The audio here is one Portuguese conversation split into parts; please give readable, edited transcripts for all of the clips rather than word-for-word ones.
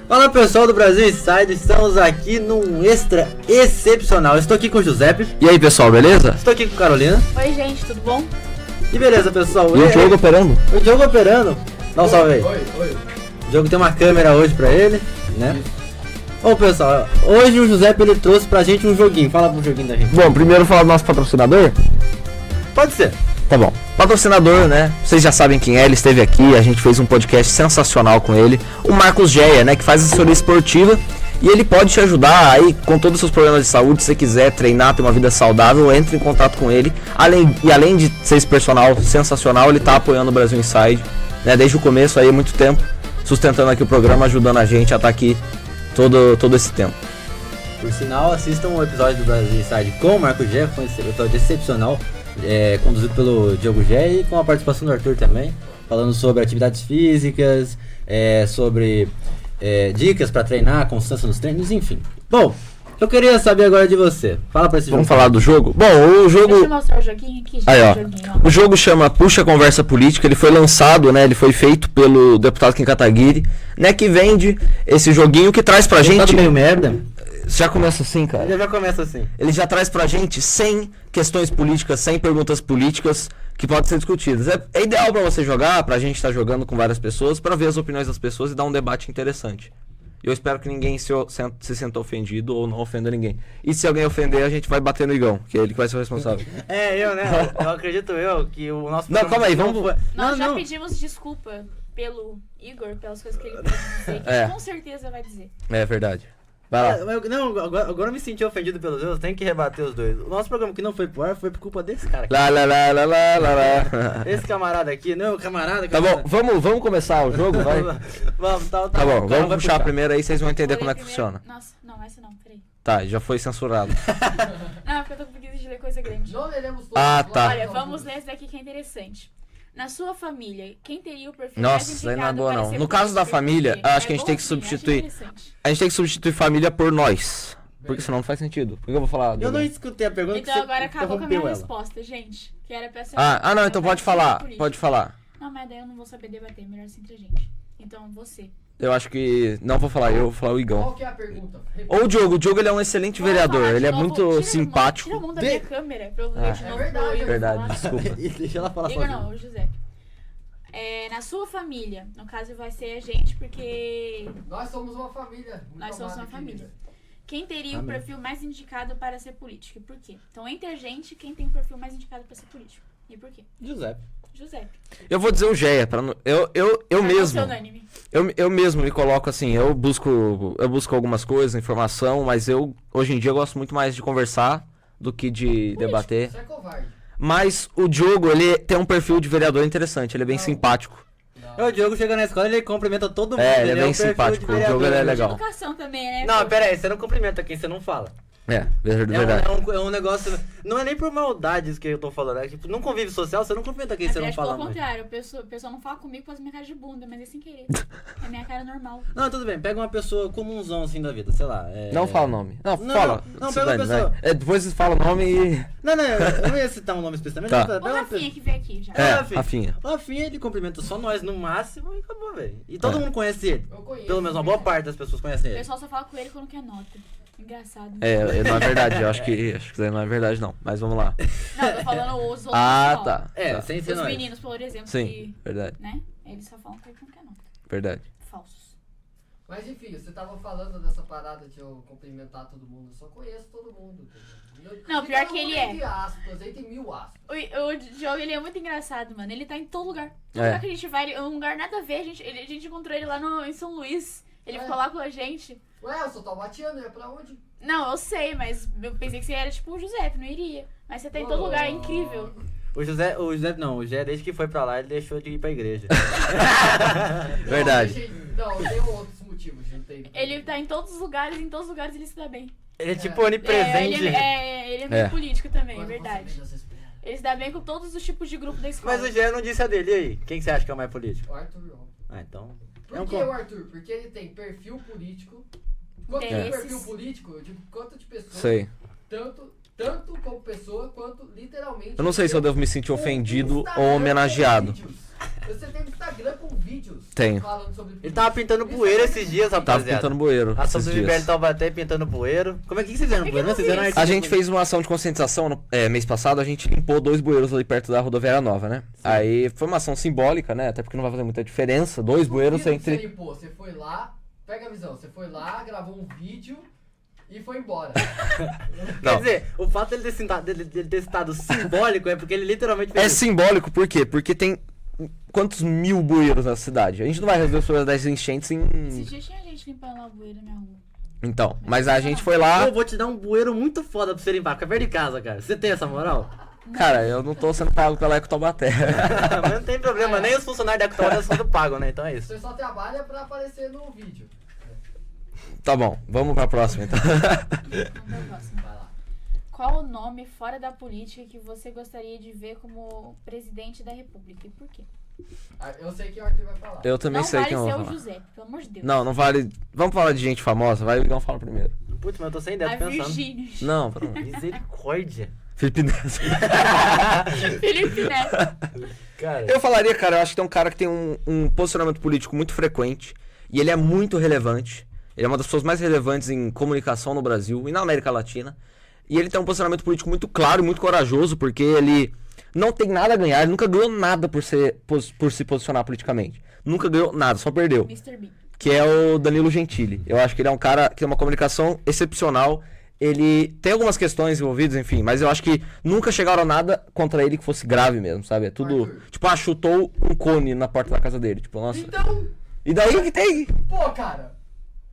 Fala pessoal do Brasil Inside, estamos aqui num extra excepcional. Estou aqui com o Giuseppe. E aí pessoal, beleza? Estou aqui com a Carolina. Oi gente, tudo bom? E beleza pessoal. E o Diogo operando? O Diogo operando. Dá um salve aí. Oi. O Diogo tem uma câmera hoje pra ele, né? Bom pessoal, hoje o Giuseppe ele trouxe pra gente um joguinho. Fala pro joguinho da gente. Bom, primeiro falar do nosso patrocinador? Pode ser. Tá bom. Patrocinador, né? Vocês já sabem quem é, ele esteve aqui, a gente fez um podcast sensacional com ele. O Marcos Geia, né? Que faz assessoria esportiva. E ele pode te ajudar aí com todos os seus problemas de saúde. Se você quiser treinar, ter uma vida saudável, entre em contato com ele. Além de ser esse personal sensacional, ele tá apoiando o Brasil Inside, né? Desde o começo aí, há muito tempo, sustentando aqui o programa, ajudando a gente a estar aqui todo esse tempo. Por sinal, assistam o episódio do Brasil Inside com o Marcos Geia, foi um episódio excepcional. Conduzido pelo Diogo Gé e com a participação do Arthur também, falando sobre atividades físicas, sobre dicas para treinar, constância nos treinos, enfim. Bom, eu queria saber agora de você. Fala pra esse jogo. Vamos falar do jogo? Bom, o jogo... Deixa eu mostrar o joguinho aqui, gente. Aí, ó. O jogo chama Puxa Conversa Política, ele foi lançado, né, ele foi feito pelo deputado Kim Kataguiri, né, que vende esse joguinho que traz pra gente... meio merda. Já começa assim, cara. Ele já começa assim. Ele já traz pra gente 100 questões políticas, 100 perguntas políticas que podem ser discutidas. É ideal pra você jogar, pra gente estar jogando com várias pessoas, pra ver as opiniões das pessoas e dar um debate interessante. Eu espero que ninguém se sinta ofendido ou não ofenda ninguém. E se alguém ofender, a gente vai bater no Igão, que é ele que vai ser o responsável. Eu acredito que o nosso... Não, calma aí, vamos... Nós já pedimos desculpa pelo Igor, pelas coisas que ele pode dizer, que com certeza vai dizer. É verdade. Vai lá. Agora eu me senti ofendido pelos dois, tem que rebater os dois. O nosso programa que não foi pro ar foi por culpa desse cara aqui. Lá. Esse camarada aqui, não, camarada. Tá bom, vamos começar o jogo, vai? Vamos, tá Tá bom, vamos vai puxar primeiro aí, vocês vão entender como é que Primeiro- funciona. Nossa, não, essa não, peraí. Tá, já foi censurado. Não, porque eu tô com preguiça de ler coisa grande. Não leremos todos. Ah, tá. Olha, vamos ler essa daqui que é interessante. Na sua família, quem teria o perfil Nossa, mais isso aí não é indicado boa para não. ser No caso da político? família, Por quê? acho que a gente tem que bonzinho, substituir. acho interessante. A gente tem que substituir família por nós. Porque senão não faz sentido. Por que eu vou falar? Eu não Dudu? escutei a pergunta. Então que agora você acabou com a minha interrompeu ela. resposta, gente. Que era pra ser Não, então pode falar. Pode falar. Não, mas daí eu não vou saber debater, melhor assim entre a gente. Então, você. Eu acho que. Não vou falar, eu vou falar o Qual Igão. que é a pergunta? Ou o Diogo. O Diogo ele é um excelente Vamos vereador. falar de Ele é novo. muito simpático. Tira a mão da minha câmera pra eu ler de É novo. verdade, pro Igor Verdade, falar. desculpa. Deixa ela falar Igor sozinha. não, o Giuseppe. Na sua família, no caso vai ser a gente, porque Nós somos uma família. muito nós somos amada uma e família. querida. Quem teria Amém. o perfil mais indicado para ser político e por quê? Então, entre a gente, quem tem o perfil mais indicado para ser político e por quê? Giuseppe. Giuseppe. Eu vou dizer o Geia. Eu Vai mesmo. ser unânime. Eu mesmo me coloco assim, eu busco algumas coisas, informação, mas hoje em dia eu gosto muito mais de conversar do que de debater. Você é covarde. Mas o Diogo, ele tem um perfil de vereador interessante, ele é bem simpático. O Diogo chega na escola e ele cumprimenta todo mundo. Ele é bem um perfil simpático, de o Diogo ele é vereador. legal. Educação também, né? Não, pera aí, você não cumprimenta quem você não fala. Verdade. É um negócio. Não é nem por maldade isso que eu tô falando. É tipo, num convívio social, você não cumprimenta quem você não Acho fala pelo mais. contrário, o pessoal não fala comigo por causa da minha cara de bunda, mas é sem querer. É minha cara normal. Não, tudo bem. Pega uma pessoa comunzão assim da vida, sei lá. Não fala o nome. Não, Não, fala. não, se pega uma dane, pessoa. vai. Depois você fala o nome e... Não, eu não ia citar um nome especificamente. Tá. Mas O pega uma Rafinha pessoa. que veio aqui já. Rafinha. O Rafinha, ele cumprimenta só nós no máximo e acabou, velho. E todo É. mundo conhece ele. Eu conheço. Pelo menos uma boa parte das pessoas conhecem O ele. pessoal só fala com ele quando quer nota. Engraçado. Não é verdade, eu acho que isso aí não é verdade não, mas vamos lá. Não, eu tô falando os outros. Ah, só. tá. Tá. Sem ser Os nós. meninos, por exemplo, Sim, que, verdade, né? Eles só falam com ele quando quer nota. verdade. Falsos. Mas enfim, você tava falando dessa parada de eu cumprimentar todo mundo. Eu só conheço todo mundo. Entendeu? Não, E pior todo que ele mundo é. Entre aspas, entre mil aspas. O Diogo, ele é muito engraçado, mano. Ele tá em todo lugar. Todo É. lugar que a gente vai, um lugar nada a ver. A gente encontrou ele lá em São Luís. Ele ficou lá com a gente. Ué, eu sou taubatiano, é pra onde? Não, eu sei, mas eu pensei que você era tipo o Giuseppe, não iria. Mas você tá em todo lugar, é incrível. O José não, o José desde que foi pra lá, ele deixou de ir pra igreja. Verdade. Não, tem outros motivos, gente. Ele tá em todos os lugares ele se dá bem. Ele é tipo onipresente. Ele é meio político também, é Quando você verdade. menos espera. Ele se dá bem com todos os tipos de grupo da escola. Mas o Jé não disse a dele, e aí? Quem que você acha que é o mais político? O Arthur João. Ah, então... Por É um que co- o Arthur? Porque ele tem perfil político. Quanto Tem tem esses. perfil político, eu digo quanto de pessoas. Sei. Tanto como pessoa, quanto literalmente. Eu não sei se eu devo me sentir ofendido ou homenageado. Você tem Instagram com com vídeos Tenho. falando sobre Ele tava pintando bueiro esses dias, Tava rapaziada. pintando bueiro. A ação esses do dias. Gilberto Taubaté pintando bueiro. Como é que vocês fizeram no bueiro? Vocês fizeram A gente fez uma ação de conscientização mês passado, a gente limpou 2 bueiros ali perto da rodoviária nova, né? Aí foi uma ação simbólica, né? Até porque não vai fazer muita diferença. 2 bueiros entre... entre. Você foi lá, pega a visão, você foi lá, gravou um vídeo e foi embora. Quer dizer, o fato dele ter citado simbólico é porque ele literalmente fez É isso. simbólico por quê? Porque tem quantos mil bueiros na cidade? A gente não vai resolver os problemas das enchentes em. Esses dias tinha gente limpando lá o bueiro na minha rua. Então, mas a gente foi lá. Eu vou te dar um bueiro muito foda pra você limpar, fica perto de casa, cara. Você tem essa moral? Cara, eu não tô sendo pago pela Eco Taubaté. Mas não tem problema, nem os funcionários da Ecotória são do pago, né? Então é isso. Você só trabalha pra aparecer no vídeo. Tá bom, vamos pra próxima então. Vamos pra próxima. Vai lá. Qual o nome fora da política que você gostaria de ver como presidente da república e por quê? Eu sei que o Arthur vai falar. Eu também Não sei vale quem eu ser vou o falar. José, pelo amor de Deus. Não vale. Vamos falar de gente famosa, vai o Igão fala primeiro. Putz, mas eu tô sem ideia, A tô pensando. Virgínia. Não, pelo amor. Misericórdia. Felipe Neto. Felipe Neto. Cara, Eu falaria, cara, eu acho que tem um cara que tem um posicionamento político muito frequente e ele é muito relevante. Ele é uma das pessoas mais relevantes em comunicação no Brasil e na América Latina. E ele tem um posicionamento político muito claro e muito corajoso, porque ele não tem nada a ganhar, ele nunca ganhou nada por se posicionar politicamente. Nunca ganhou nada, só perdeu. Mr. Bean. Que é o Danilo Gentili. Eu acho que ele é um cara que tem uma comunicação excepcional. Ele tem algumas questões envolvidas, enfim, mas eu acho que nunca chegaram a nada contra ele que fosse grave mesmo, sabe? É tudo. Arthur. Tipo, chutou um cone na porta da casa dele. Tipo, nossa. Então, E daí que tem? pô, cara.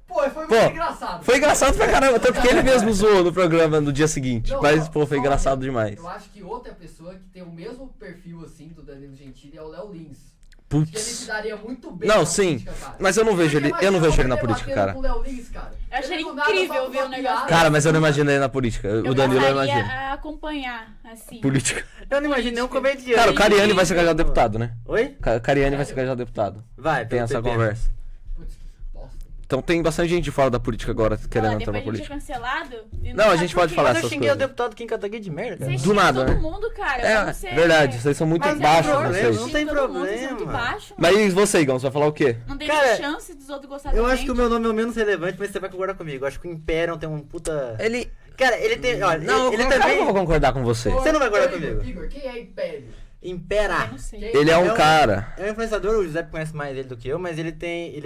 Pô, foi Pô, muito engraçado. Foi engraçado pra caramba, tanto que ele mesmo zoou no programa no dia seguinte. Não, Mas, só- pô, foi só engraçado uma- demais. Eu acho que outra pessoa que tem o mesmo perfil assim do Danilo Gentili é o Léo Lins. Acho que ele se Putz. daria muito bem Não, na sim. política, cara. Mas eu não vejo ele, Porque eu não vejo ele imagina na eu política, debatendo cara. com o Léo Lins, cara. Eu achei Ele do nada incrível solta ver o uma negócio. piada. Cara, mas eu não imagino ele na política. O Danilo eu gostaria imagino. a acompanhar, assim. Política. eu não imagino nenhum comediante. Cara, o Cariani vai ser candidato a deputado, né? Oi? Cariani vai ser candidato a deputado. Vai, Tem pelo essa PP. conversa. Putz, que bosta. Então tem bastante gente de fora da política agora querendo Ó, entrar na depois de política. ser cancelado... e Não, a sabe gente por pode quê? falar Mas eu essas xinguei o coisas. deputado Kim Kataguiri de merda, cara. Você Do xinga nada, todo né? mundo, cara. É, Você verdade, vocês são muito Mas baixos, é vocês. Não tem xinga todo mundo, vocês são problema. muito baixos, Mas e você, Igão, você vai falar o quê? Não tem Cara, nem chance dos outros gostarem Eu da acho que o gente. meu nome é o menos relevante, mas você vai concordar comigo. Eu acho que o Imperium tem um puta... Ele. Cara, ele tem... Olha, Não, ele eu não também... vou concordar com você. Você não vai concordar Ô, Igor, comigo. Igor, quem é Império? Impera. Eu não sei. Quem- Ele é É um um- cara. É um influenciador, o José conhece mais ele do que eu, mas ele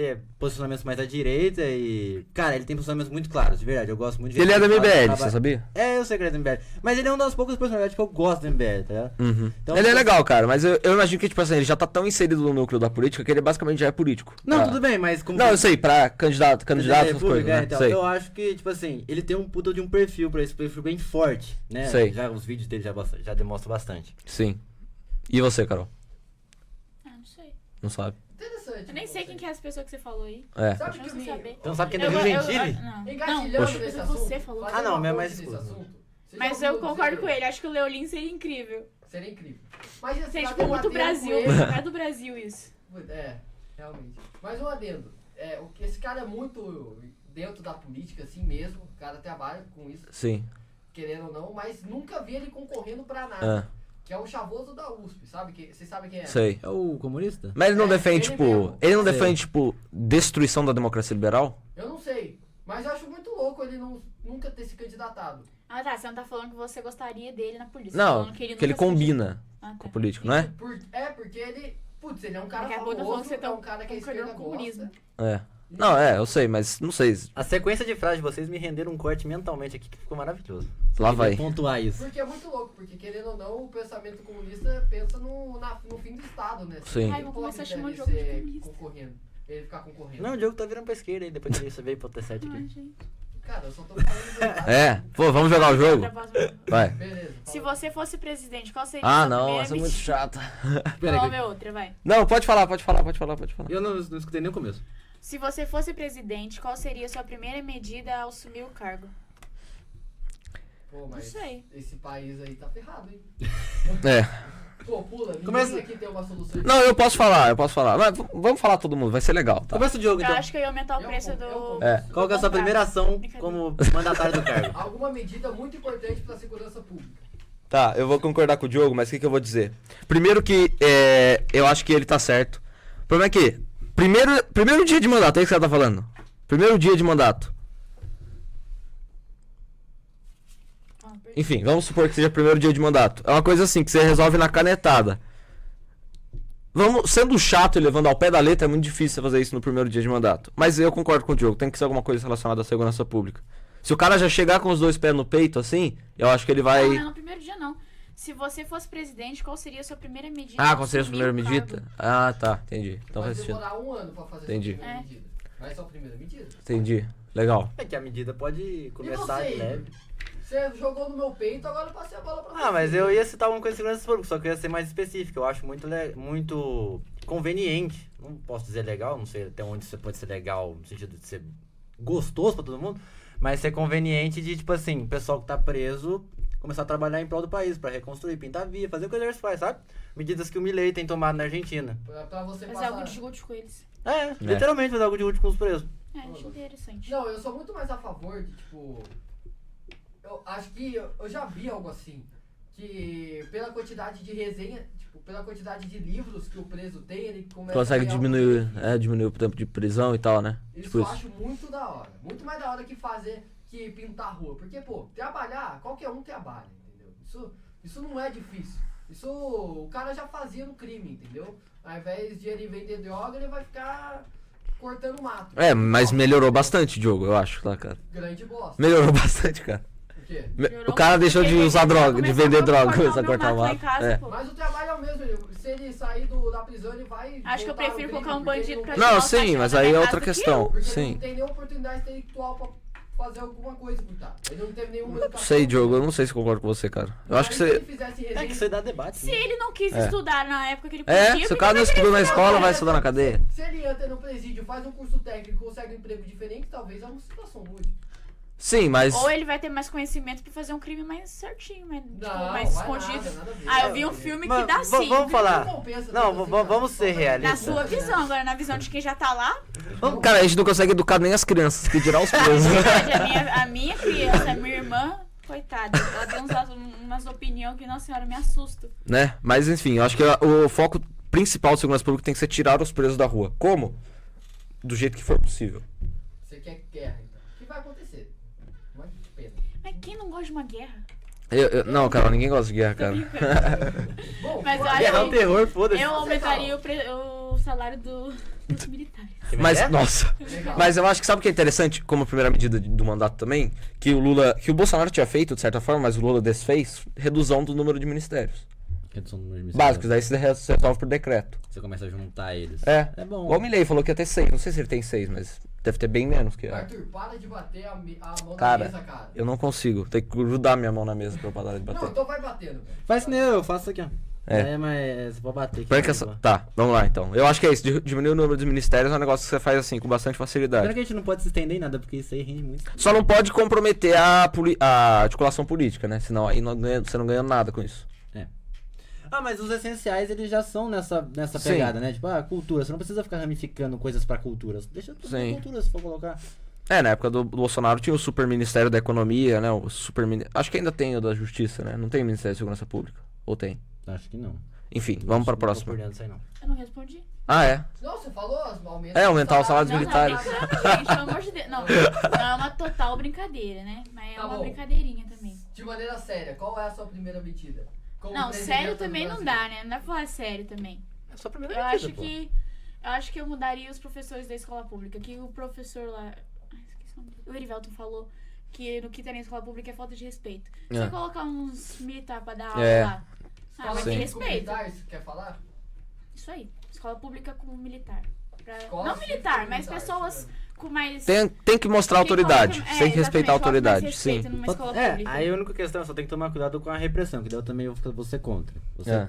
é posicionamentos mais à direita e... Cara, ele tem posicionamentos muito claros, de verdade. Eu gosto muito de... Ele é da gente que fala- MBL, trabalha- você sabia? É, eu sei que ele é do MBL. Mas ele é uma das poucas personalidades que eu gosto do MBL, tá ligado? Uhum. Então, Ele é tipo- legal, cara, mas eu imagino que, tipo assim, ele já tá tão inserido no núcleo da política que ele basicamente já é político. Não, Pra- tudo bem, mas como... Não, eu sei, pra candidato, essas República, coisas, né? então, Sei. eu acho que, tipo assim, ele tem um puta de um perfil pra esse perfil bem forte, né? Sei. Já os vídeos dele já demonstram bastante. Sim. E você, Carol? Ah, não sei. Não sabe? Interessante. Eu nem sei quem que é essa pessoa que você falou aí. É. Sabe Eu que não me... saber. Então sabe quem é Eu- Danilo eu- Gentili? Não, Engatilhando não, nesse você assunto. falou. fazendo Ah, não, uma minha é ponte mais nesse escusa. assunto, você já Mas eu ouviu concordo dizer- com ele. Acho que o Leolin seria incrível. Seria incrível. Mas esse Seria, cara tipo, muito debatendo Brasil. com ele- Não é do Brasil isso. É, realmente. Mas um adendo. Esse cara é muito dentro da política, assim mesmo. O cara trabalha com isso, Sim. querendo ou não, mas nunca vi ele concorrendo pra nada. Ah, Que é o chavoso da USP, sabe? Vocês sabem quem é? sei. É o comunista? Mas ele não É, defende, ele tipo. mesmo. Ele não Sei. defende, tipo, destruição da democracia liberal? Eu não sei. Mas eu acho muito louco ele nunca ter se candidatado. Ah, tá. Você não tá falando que você gostaria dele na polícia. Você tá Não, falando que ele que ele nunca se combina Ah, com tá. o político, não é? Porque ele. Putz, ele é um cara Daqui a pouco eu tô falando famoso, que você é tá um cara que a concordando esquerda com o comunismo. gosta. É. Não, eu sei, mas não sei. A sequência de frases de vocês me renderam um corte mentalmente aqui que ficou maravilhoso. Lá Queria vai. pontuar isso. Porque é muito louco, porque querendo ou não, o pensamento comunista pensa no fim do Estado, né? Sim. Ai, vou começar a chamar o ele jogo de ser comunista. concorrendo. Ele ficar concorrendo. Não, o Diogo tá virando pra esquerda aí, depois que você veio pro T7 Ai, aqui. gente. Cara, eu só tô falando a verdade. É, pô, vamos jogar o jogo? Outra próxima. Vai. Beleza. Se fala. você fosse presidente, qual seria Ah, a sua não, primeira essa é muito medida? chata. Pera Qual aí. é outra, vai. Não, pode falar. Eu não escutei nem o começo. Se você fosse presidente, qual seria a sua primeira medida ao assumir o cargo? Pô, mas Não sei. esse país aí tá ferrado, hein? É. Pô, pula, ninguém Começa- aqui tem uma solução. Não, eu posso falar. Mas vamos falar todo mundo, vai ser legal, tá? Começa o Diogo, Eu então. acho que eu ia aumentar o Eu preço compro, eu do... compro. É. Qual que é a sua primeira ação como mandatário do cargo? Alguma medida muito importante pra segurança pública. Tá, eu vou concordar com o Diogo, mas o que eu vou dizer? Primeiro que eu acho que ele tá certo. problema é que, primeiro dia de mandato, é isso que você tá falando. Primeiro dia de mandato. Enfim, vamos supor que seja primeiro dia de mandato. É uma coisa assim, que você resolve na canetada. Sendo chato e levando ao pé da letra, é muito difícil você fazer isso no primeiro dia de mandato. Mas eu concordo com o Diogo, tem que ser alguma coisa relacionada à segurança pública. Se o cara já chegar com os 2 pés no peito, assim, eu acho que ele vai... Não, no primeiro dia não. Se você fosse presidente, qual seria a sua primeira medida? qual seria a sua primeira medida? Tá, entendi. Então vai faz sentido. demorar 1 ano pra fazer Entendi. a sua primeira medida. Mas só a primeira medida. Entendi, legal. É que a medida pode começar você, de leve. Você jogou no meu peito, agora eu passei a bola pra você. Mas eu ia citar uma coisa de segurança pública, só que eu ia ser mais específico. Eu acho muito conveniente, não posso dizer legal, não sei até onde você pode ser legal no sentido de ser gostoso pra todo mundo, mas ser conveniente de, tipo assim, o pessoal que tá preso começar a trabalhar em prol do país, pra reconstruir, pintar via, fazer o que o exército faz, sabe? Medidas que o Milei tem tomado na Argentina. Pra você Fazer passar... algo de útil com eles. Literalmente fazer algo de útil com os presos. Acho interessante. Não, eu sou muito mais a favor de, tipo... Eu acho que eu já vi algo assim, que pela quantidade de resenha, tipo, pela quantidade de livros que o preso tem, ele começa Consegue a diminuir o tempo de prisão e tal, né? Isso Tipo eu isso. acho muito da hora. Muito mais da hora que pintar a rua. Porque, pô, trabalhar, qualquer um trabalha, entendeu? Isso não é difícil. Isso o cara já fazia no crime, entendeu? Ao invés de ele vender droga, ele vai ficar cortando mato. Mas melhorou bastante, Diogo, eu acho, tá, cara? Grande bosta. Melhorou bastante, cara. Por quê? O cara deixou de usar droga, de vender droga, começou a cortar o lá em mato. casa, pô. Mas o trabalho é o mesmo. Se ele sair da prisão, ele vai... Acho que eu voltar prefiro ao colocar um crime, bandido porque pra ele Não, tirar o sim, cachorro mas da aí minha é casa outra do que questão. eu. Porque ele Sim. não tem nenhuma oportunidade intelectual pra fazer alguma coisa por trás. Ele não teve nenhuma Não educação. sei, Diogo, eu não sei se concordo com você, cara. Eu acho que Se ele você... fizesse É resenha, que você dá debate. Se ele não quis estudar na época que ele É, podia... se o cara não estudou na escola, vai estudar na cadeia. Se ele entra no presídio, faz um curso técnico e consegue um emprego diferente, talvez é uma situação mude. Sim, mas... Ou ele vai ter mais conhecimento pra fazer um crime mais certinho, mais, tipo, Não, mais vai escondido. nada a ver. Eu vi um filme Mas que dá sim. vamos falar. Não compensa Não, tanto assim, vamos cara. ser Na realistas. sua visão, agora na visão de quem já tá lá. Cara, a gente não consegue educar nem as crianças, que dirá os presos. A minha criança, a minha irmã, coitada, ela tem umas opiniões que, nossa senhora, me assusta. Né? Mas enfim, eu acho que o foco principal de segurança pública tem que ser tirar os presos da rua. Como? Do jeito que for possível. Você quer guerra, então. O que vai acontecer? Não é de pena. Mas quem não gosta de uma guerra? Não, cara, ninguém gosta de guerra, cara. Bom, Mas eu bora. acho Guerra é um que terror, foda-se. eu aumentaria o salário dos militares. Mas, é? nossa. Legal. Mas eu acho que sabe o que é interessante, como primeira medida do mandato também? Que o Bolsonaro tinha feito, de certa forma, mas o Lula desfez, redução do número de ministérios. Redução do número de ministérios. Básicos, daí se resolve por decreto. Você começa a juntar eles. É. É bom. Igual o Milei falou que ia ter 6, não sei se ele tem 6, mas deve ter bem menos que... Arthur, para de bater a mão Cara, na mesa, cara. eu não consigo, tem que grudar minha mão na mesa pra eu parar de Não, bater. então vai batendo, velho. Faz que nem eu faço isso aqui, ó. É. Mas você pode bater aqui. Perca essa... Tá, vamos lá então. Eu acho que é isso, diminuir o número de ministérios é um negócio que você faz assim, com bastante Pena facilidade. que a gente não pode se estender em nada, porque isso aí rende muito. Só não pode comprometer a articulação política, né? Senão aí você não ganha nada com isso. Mas os essenciais, eles já são nessa Sim. pegada, né? Tipo, cultura. Você não precisa ficar ramificando coisas pra culturas. Deixa tudo pra Sim. cultura, se for colocar. Na época do Bolsonaro tinha o Super Ministério da Economia, né? Acho que ainda tem o da Justiça, né? Não tem Ministério de Segurança Pública. Ou tem? Acho que não. Enfim, vamos pra Não tô próxima. por dentro disso aí, não. Eu não respondi. Ah, é? Não, você falou aumenta. Aumentar o salário dos Não, militares. tá brincando, gente, pelo amor de Deus. Não é uma total brincadeira, né? Mas é Tá uma bom. brincadeirinha também. De maneira séria, qual é a sua primeira medida? Como Não, presidente sério do também não Brasil? dá, né? Não dá pra falar sério também. É só a primeira Eu medida, acho pô. que. Eu acho que eu mudaria os professores da escola pública. Que o professor lá. Ai, esqueci o nome dele. O Erivelton falou que no que tem na escola pública é falta de respeito. Se eu colocar uns militares pra dar aula lá. Escola Vai ter cívico respeito. militar, você quer falar? Isso aí. Escola pública com militar. Escola Não cívico militar, mas militar, pessoas isso com mais. Tem que mostrar autoridade. coloca- Tem que respeitar a exatamente, coloca mais autoridade, sim. respeito numa escola pública. Aí a única questão é só tem que tomar cuidado com a repressão, que daí eu também vou ser contra.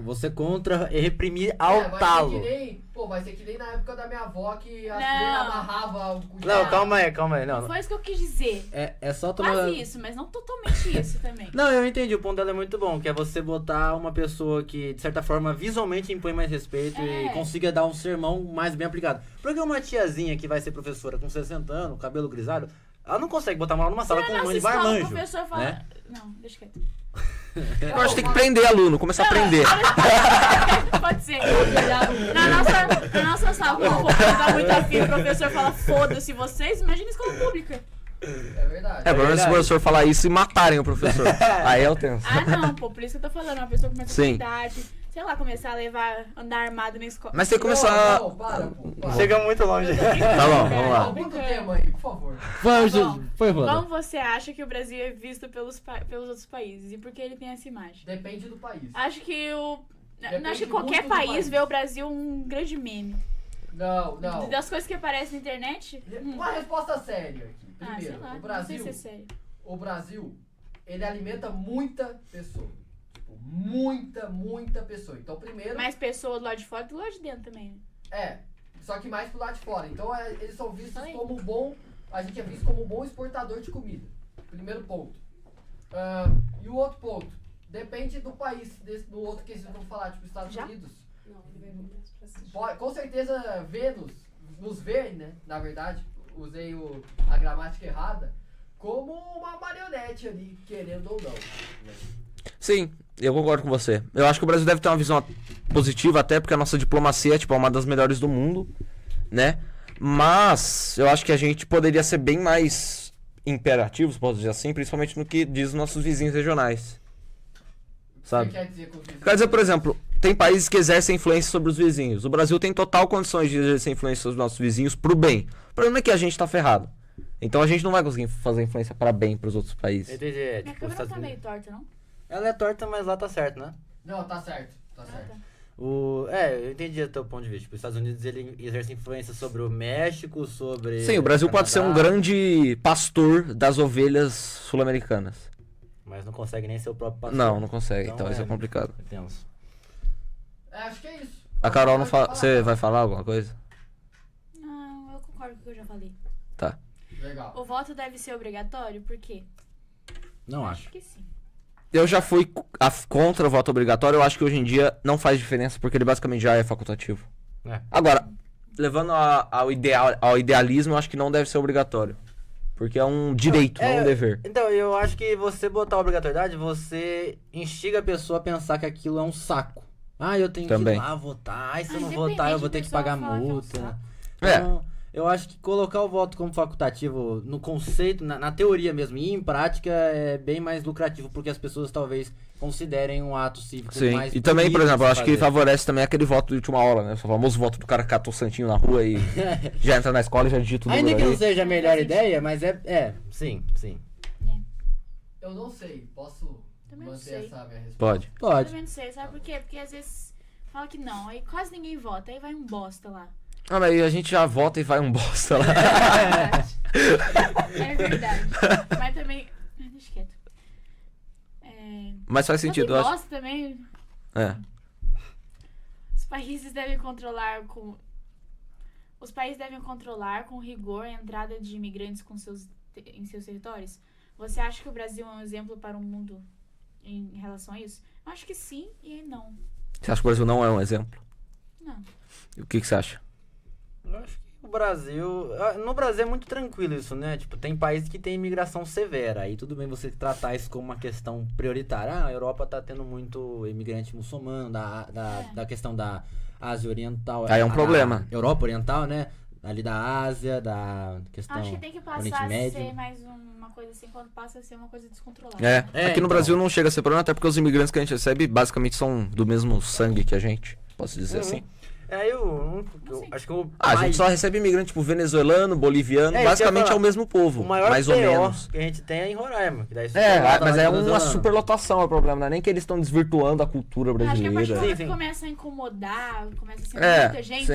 Você contra e reprimir ao vai talo. ser que nem, vai ser que nem na época da minha avó que as Não. freiras amarravam o Não, calma aí. Não Não, foi isso que eu quis dizer. é só tomar... Quase isso, mas não totalmente isso também. Não, eu entendi, o ponto dela é muito bom, que é você botar uma pessoa que, de certa forma, visualmente impõe mais respeito e consiga dar um sermão mais bem aplicado. Porque uma tiazinha que vai ser professora com 60 anos, cabelo grisalho, Ela não consegue botar moral numa sala com um monte de o marmanjo. professor fala... né? Não, deixa quieto. Eu acho que tem que prender aluno, começar a prender. Pode ser. Na nossa sala, quando o professor dá muito afim, o professor fala, foda-se vocês, imagina escola pública. É verdade. É, pelo menos se o professor falar isso e matarem o professor. Aí é o tenso. Ah, não, pô, por isso que eu tô falando, uma pessoa começa Sim. a idade, sei lá, começar a andar armado na escola. Mas tem que começar... Não, para, pô. Para. Chega muito longe. Tá bom, vamos lá. Muda o tema aí, por favor. Vamos, Bom, foi roda. Como você acha que o Brasil é visto pelos outros países? E por que ele tem essa imagem? Depende do país. Acho que Depende acho que qualquer muito do país país. vê o Brasil um grande meme. Não. Das coisas que aparecem na internet. Uma resposta séria aqui. Ah, sei Primeiro, lá, o não Brasil, sei se é sério. o Brasil, ele alimenta muita pessoa. Tipo, muita pessoa. Então, primeiro, Mais pessoas do lado de fora do lado de dentro também. Né? só que mais pro lado de fora. Então, eles são vistos Falei. como a gente é visto como um bom exportador de comida. Primeiro ponto. E o outro ponto, depende do país, do outro que vocês vão falar, tipo, Estados Já? Unidos. Não, ele vai mudar pra cima. Com certeza nos vê, né? Na verdade, usei a gramática errada, como uma marionete ali, querendo ou não. Né? Sim, eu concordo com você. Eu acho que o Brasil deve ter uma visão positiva, até porque a nossa diplomacia é tipo uma das melhores do mundo, né? Mas eu acho que a gente poderia ser bem mais imperativos, posso dizer assim, principalmente no que diz os nossos vizinhos regionais. Sabe? O que você quer dizer com isso? Quer dizer, por exemplo, tem países que exercem influência sobre os vizinhos. O Brasil tem total condições de exercer influência sobre os nossos vizinhos pro bem. O problema é que a gente tá ferrado. Então a gente não vai conseguir fazer influência para bem pros outros países. Entendi. Minha Tipo, os câmera Estados tá meio Unidos. torta, não? Ela é torta, mas lá tá certo, né? Não, tá certo. Tá Ah, certo. tá. Eu entendi o teu ponto de vista. Tipo, os Estados Unidos ele exerce influência sobre o México, sobre. Sim, o Brasil pode ser um Canadá, grande pastor das ovelhas sul-americanas. Mas não consegue nem ser o próprio pastor. Não consegue, então isso é complicado. É tenso. Acho que é isso. A Carol não Pode fala. falar. Você vai falar alguma coisa? Não, eu concordo com o que eu já falei. Tá. Legal. O voto deve ser obrigatório? Por quê? Não acho. que sim. Eu já fui contra o voto obrigatório, eu acho que hoje em dia não faz diferença, porque ele basicamente já é facultativo. É. Agora, levando ao idealismo, eu acho que não deve ser obrigatório. Porque é um direito, não um dever. Então, eu acho que você botar a obrigatoriedade, você instiga a pessoa a pensar que aquilo é um saco. Ah, eu tenho Também. que ir lá votar. Ah, se eu não Independente votar, eu vou da ter que pessoa pagar falar que é um multa. saco. Então, eu acho que colocar o voto como facultativo no conceito, na teoria mesmo, e em prática, é bem mais lucrativo, porque as pessoas talvez considerem um ato cívico Sim, mais e também, por bonito exemplo, eu de acho que fazer. favorece também aquele voto de última hora, né? O famoso voto do cara que catou o santinho na rua e já entra na escola e já digita o Ainda número que não ali. seja a melhor ideia, mas sim. Eu não sei. Posso Também não manter sei. essa minha resposta? Pode. Eu Pode. também não sei, sabe por quê? Porque às vezes fala que não, aí quase ninguém vota, aí vai um bosta lá. Ah, mas aí a gente já vota e vai um bosta lá. É verdade. Mas também. Deixa quieto. Mas faz sentido, eu acho. Bosta também. É. Os países devem controlar com. Os países devem controlar com rigor a entrada de imigrantes em seus territórios? Você acha que o Brasil é um exemplo para o mundo em relação a isso? Eu acho que sim e não. Você acha que o Brasil não é um exemplo? Não. E o que você acha? Eu acho que o Brasil... No Brasil é muito tranquilo isso, né? Tipo, tem países que tem imigração severa. Aí tudo bem você tratar isso como uma questão prioritária. Ah, a Europa tá tendo muito imigrante muçulmano, da questão da Ásia Oriental. Aí é um problema. Europa Oriental, né? Ali da Ásia, da questão Acho que tem que Oriente passar a Médio. ser mais uma coisa assim, quando passa a ser uma coisa descontrolada. Aqui no então. Brasil não chega a ser problema, até porque os imigrantes que a gente recebe basicamente são do mesmo sangue que a gente. Posso dizer assim? Eu acho que o A gente só recebe imigrante tipo venezuelano, boliviano, isso que eu ia basicamente é falar. o mesmo povo, o maior mais ou PO menos. que a gente tem é em Roraima. Que daí Mas é uma uma superlotação é o problema, não é nem que eles estão desvirtuando a cultura Acho que a partir do brasileira. momento Sim. que começa a incomodar, começa a ser muita gente.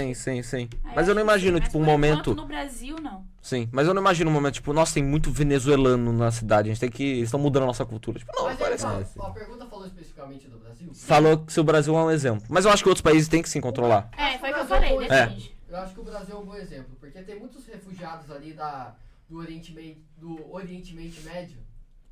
Sim. aí Mas eu não acho que imagino, sim, tipo, um mas por momento. enquanto, no Brasil, não. Sim, mas eu não imagino um momento, tipo, nossa, tem muito venezuelano na cidade, a gente tem que. Eles estão mudando a nossa cultura. Tipo, não, Mas parece. a pergunta falou especificamente do Brasil? Falou que se o Brasil é um exemplo. Mas eu acho que outros países têm que se controlar. Foi o que eu Brasil falei, é um depende. Eu acho que o Brasil é um bom exemplo, porque tem muitos refugiados ali do Oriente Médio,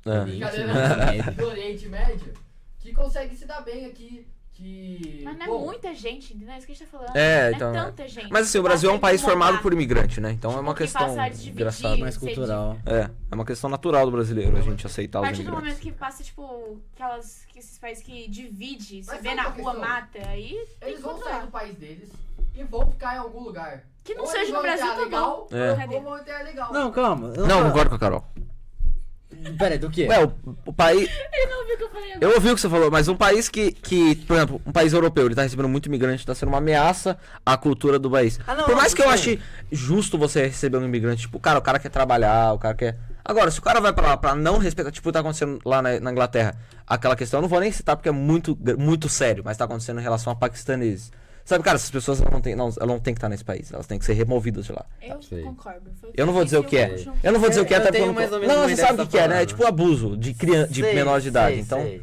É. brincadeira, do Oriente Médio, que conseguem se dar bem aqui, Mas não é bom, muita gente, entendeu? É isso que a gente tá falando. É, não então, é tanta gente. Mas assim, o Brasil é um país Basta formado incomodar. por imigrante, né? Então é uma Tipo, que questão passar de dividir, engraçada. Mais ser cultural. É uma questão natural do brasileiro a gente aceitar A os partir do imigrantes. momento que passa, tipo, esses países que divide, se Mas vê sabe na qual é a rua, questão? mata, aí tem Eles que vão sair controlar. do país deles e vão ficar em algum lugar. Que não Ou seja eles no vão em Brasil, terra tá legal, bom. É. ou vão em terra legal. Não, calma. eu Não, tô- concordo com a Carol. Pera aí, do quê? Ué, o país. Ele não viu o que eu falei agora. Eu ouvi o que você falou, mas um país que, por exemplo, um país europeu, ele tá recebendo muito imigrante, tá sendo uma ameaça à cultura do país. Ah, não, Por mais não, que eu tudo ache justo você receber um imigrante, tipo, o cara quer trabalhar, o cara quer. Agora, se o cara vai pra lá pra não respeitar, tipo, tá acontecendo lá na Inglaterra, aquela questão, eu não vou nem citar porque é muito sério, mas tá acontecendo em relação a paquistaneses. Sabe, cara, essas pessoas elas não tem que estar nesse país, elas têm que ser removidas de lá. Eu Sei. concordo. Foi Eu não vou dizer o que é. Eu não vou dizer o que é, Eu até porque tenho eu não. mais ou menos Não, uma você ideia sabe do o que que tá é, né? É falando. tipo abuso de Sei, menor de idade. sei, Então, sei.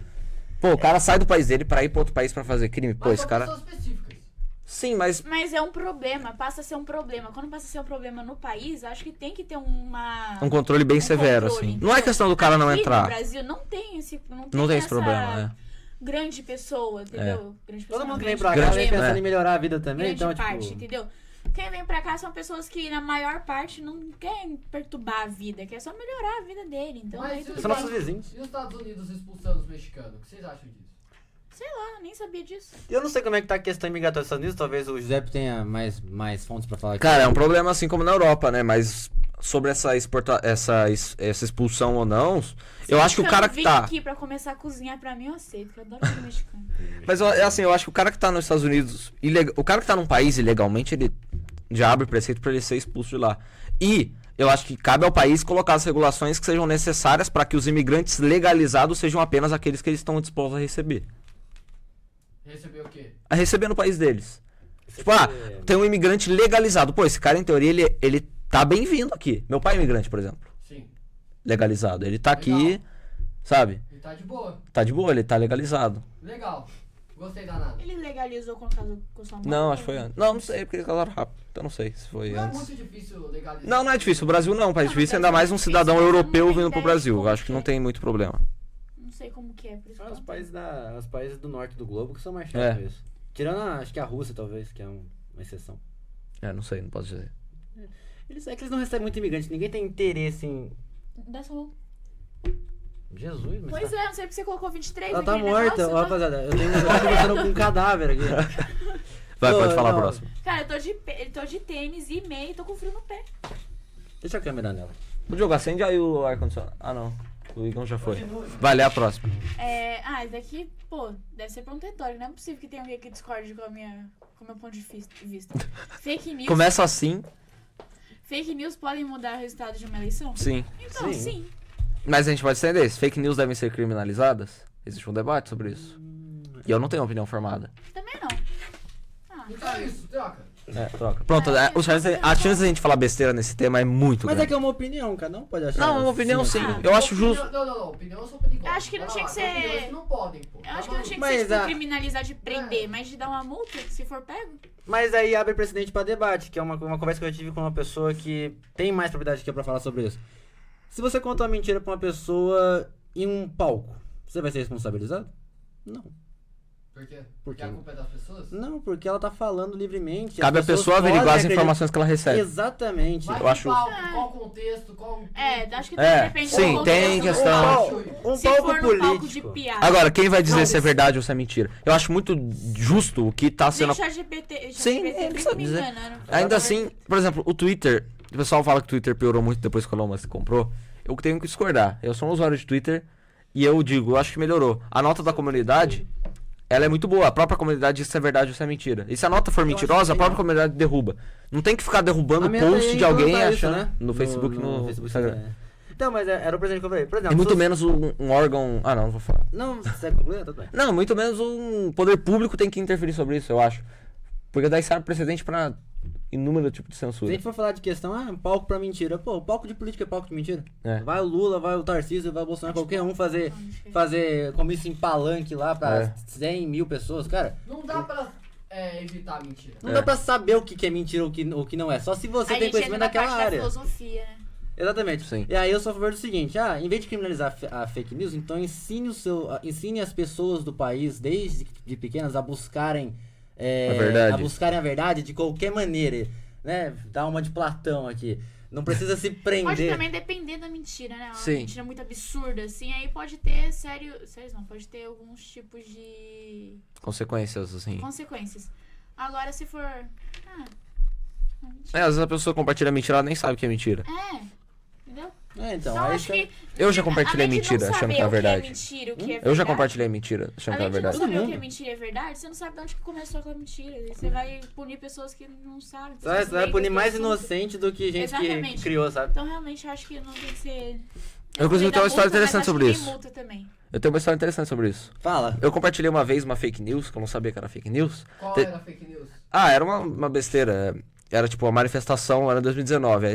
pô, o cara sai do país dele pra ir pra outro país pra fazer crime. Pô, Mas esse são cara. pessoas específicas. Sim, mas. Mas é um problema, passa a ser um problema. Quando passa a ser um problema no país, acho que tem que ter uma... Um controle bem severo, controle, assim. entendeu? Não é questão do cara não Aqui entrar. no Brasil não tem esse... Não tem esse essa problema, grande pessoa, entendeu? Grande pessoa, Todo não, mundo que vem grande pra cá grande- vem problema. pensando é. em melhorar a vida também, Grande então, parte, tipo... entendeu? Quem vem pra cá são pessoas que, na maior parte, não querem perturbar a vida, quer só melhorar a vida dele. Então, aí Mas tudo São bem. nossos vizinhos. E os Estados Unidos expulsando os mexicanos? O que vocês acham disso? Sei lá, nem sabia disso. Eu não sei como é que tá a questão imigratória dos Estados Unidos, talvez o Giuseppe tenha mais fontes pra falar aqui. Cara, é um problema assim como na Europa, né? Mas sobre essa expulsão ou não, eu acho que o cara que vim tá. aqui pra começar a cozinhar pra mim, eu aceito, que eu adoro comida mexicana. Mas é assim, eu acho que o cara que tá nos Estados Unidos, o cara que tá num país ilegalmente, ele já abre preceito pra ele ser expulso de lá. E eu acho que cabe ao país colocar as regulações que sejam necessárias para que os imigrantes legalizados sejam apenas aqueles que eles estão dispostos a receber. Receber o quê? A receber no país deles. Tipo, tem um imigrante legalizado. Pô, esse cara, em teoria, ele tá bem-vindo aqui. Meu pai é imigrante, por exemplo. Sim. Legalizado. Ele tá aqui, Legal. sabe? E tá de boa. Tá de boa, ele tá legalizado. Legal. Gostei danado. Ele legalizou quando casou com sua mãe? Não, acho que foi antes. Não sei, porque eles casaram rápido. Então não sei se foi Não é antes. muito difícil legalizar. Não é difícil. O Brasil não é um país Não, difícil, mas ainda é mais um difícil, cidadão mas eu não europeu tenho vindo pro ideia de Brasil. como Eu acho que que não é. tem muito problema. Não sei como que é, por isso que eu Os não países do norte do globo que são mais É. chatos com isso. Tirando, acho que a Rússia, talvez, que é uma exceção. É, não sei, não posso dizer. É que eles não recebem muito imigrante, ninguém tem interesse em... Dá sua mão. Jesus, mas Pois tá... é, não sei porque você colocou 23 Ela tá aqui, morta, negócio, ó, rapaziada. Eu tô conversando com um cadáver aqui. Vai, Pô, pode falar não. a próxima. Cara, eu tô de tênis e meia e tô com frio no pé. Deixa a câmera nela. O Diogo, acende aí o ar-condicionado. Ah, não. O Igor já foi. Vai ler a próxima. Esse daqui, pô, deve ser protetório. Não é possível que tenha alguém que discorde com o meu ponto de vista. Fake news. Começa assim, Fake news podem mudar o resultado de uma eleição? sim. Então, Sim. sim. Mas a gente pode estender isso. Fake news devem ser criminalizadas? Existe um debate sobre isso. E eu não tenho opinião formada. Também não. Então é isso, troca. É, troca. Pronto, a chance de a gente falar besteira nesse tema é muito Mas é grande. que é uma opinião, cada um pode achar. Não, é uma opinião sim. Ah, Eu acho justo. Não, opinião são perigosas. Eu acho que não Vai tinha lá, que tem ser- opiniões que não podem, pô. Eu acho que não tinha que Mas ser, tipo, a- criminalizar de prender, mas de dar uma multa, se for pego. Mas aí abre precedente pra debate, que é uma conversa que eu tive com uma pessoa que tem mais propriedade que eu pra falar sobre isso. Se você conta uma mentira pra uma pessoa em um palco, você vai ser responsabilizado? Não. Por quê? Por Porque quê? a culpa é das pessoas? Não, porque ela tá falando livremente. Cabe a as pessoas pessoa averiguar podem as informações que ela acreditar. recebe. Exatamente. Vai Eu com acho- palco, qual contexto, qual... Acho que É, depende sim, do tem contexto, questão. Um Se palco for no palco de político. piada. Agora, quem vai dizer Não, se é verdade ou se é mentira? Eu acho muito justo o que tá sendo. Gente, ChatGPT, Sim, ChatGPT não precisa me dizer. enganaram. Ainda assim, por exemplo, o Twitter. O pessoal fala que o Twitter piorou muito depois que o Elon Musk comprou. Eu tenho que discordar. Eu sou um usuário de Twitter e eu digo, eu acho que melhorou. A nota da comunidade, ela é muito boa. A própria comunidade diz se é verdade ou se é mentira. E se a nota for mentirosa, a própria comunidade derruba. Não tem que ficar derrubando A o meta post é de alguém implantar isso, achando. né? No Facebook, no Instagram. é. Então, mas era o presente que eu falei. Por exemplo, E muito se você- menos um órgão. Ah, não vou falar. Não, você quer concluir? Tudo bem. Não, muito menos um poder público tem que interferir sobre isso, eu acho. Porque daí serve precedente pra inúmero tipo de Se a censura. gente for falar de questão, palco pra mentira. Pô, o palco de política é palco de mentira. É. Vai o Lula, vai o Tarcísio, vai o Bolsonaro, qualquer um fazer comício em palanque lá pra É. 100 mil pessoas, cara. Não dá pra evitar a mentira. Não dá pra saber o que é mentira ou o que não é. Só se você A tem gente entra conhecimento na daquela parte da área. filosofia, né? Exatamente. Sim. E aí eu sou a favor do seguinte, em vez de criminalizar a fake news, então ensine as pessoas do país, desde de pequenas, a buscarem verdade. a buscarem a verdade de qualquer maneira, né? Dá uma de Platão aqui. Não precisa se Pode prender. também depender da mentira, né? Uma Sim. mentira muito absurda, assim, aí pode ter sérios não, pode ter alguns tipos de Consequências, assim. consequências. Agora, se for... Às vezes a pessoa compartilha mentira, ela nem sabe que é mentira. Entendeu? Então, Então, aí acho que... Eu já compartilhei além de não mentira, achando que é saber verdade. O que é mentira, o que é Eu já verdade, compartilhei mentira, achando que é além de não verdade. saber Todo o que é mundo. mentira e é verdade, você não sabe de onde que começou aquela mentira. E você vai punir pessoas que não sabem. Você vai leigas punir do mais assunto. inocente do que gente que Exatamente. criou, sabe? Então, realmente, eu acho que não tem que ser... Eu, inclusive, tenho uma história Multa, mas interessante acho sobre que isso. tem multa também. Eu tenho uma história interessante sobre isso. Fala. Eu compartilhei uma vez uma fake news, que eu não sabia que era fake news. Qual Te- era a fake news? Era uma besteira. Era tipo, a manifestação era em 2019.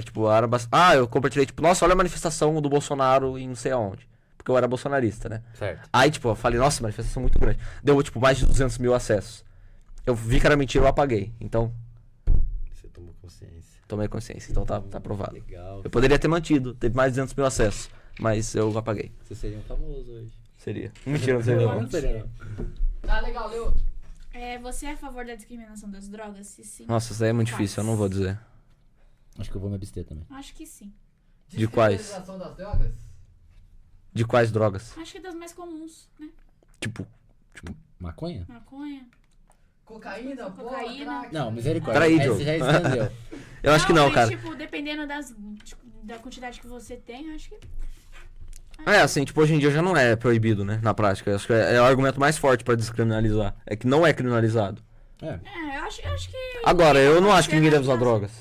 Eu compartilhei, tipo, nossa, olha a manifestação do Bolsonaro em não sei aonde. Porque eu era bolsonarista, né? Certo. Aí, tipo, eu falei, nossa, manifestação muito grande. Deu, tipo, mais de 200 mil acessos. Eu vi que era mentira, eu apaguei. Então, Você tomou consciência. tomei consciência. Então tá aprovado. Legal. Eu poderia ter mantido, teve mais de 200 mil acessos. Mas eu apaguei. Você seria um famoso hoje. Seria. Mentira, não seria não. Não seria, não. Tá legal, Leo. Você é a favor da discriminação das drogas? Se sim. Nossa, isso daí é muito difícil, eu não vou dizer. Acho que eu vou me abster também. Acho que sim. De quais? Descriminalização das drogas? De quais drogas? Acho que das mais comuns, né? Tipo, Maconha? Maconha. Cocaína, porra, Cocaína. crack. Não, misericórdia. Peraí, Aí Diogo. você já estendeu. eu acho que não, mas, cara. tipo, dependendo da quantidade que você tem, acho que... Assim, tipo, hoje em dia já não é proibido, né? Na prática. Eu acho que é o argumento mais forte pra descriminalizar. É que não é criminalizado. É, eu acho que... Agora, eu não acho que ninguém Você deve usar não- drogas.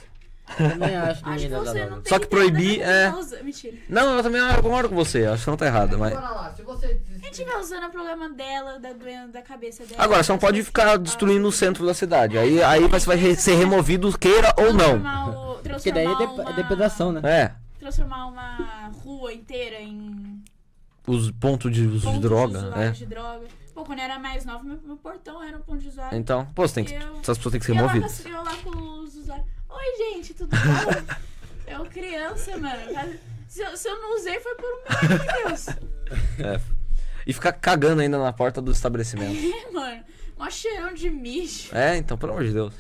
também acho que Acho ninguém que deve você usar não droga. tem Só que proibir nada usa. Mentira. Não, eu também concordo com você. Acho que não tá errado, mas... Bora lá, se você... Quem estiver usando o problema dela, da doença da cabeça dela... Agora, você não pode ficar destruindo o centro da cidade. Aí você vai ser removido, queira ou não. Porque daí é depredação, né? Transformar uma rua inteira em Os pontos de uso de pontos droga, de usuários de droga. Pô, quando eu era mais nova, meu portão era um ponto de usuário. Então, pô, você tem que, Eu- essas pessoas têm que ser E removidas. eu lá com os usuários. Oi, gente, tudo bom? Eu criança, mano. Se eu não usei, foi por um milagre de Deus. E ficar cagando ainda na porta do estabelecimento. Mano, mó cheirão de mijo. Então, pelo amor de Deus.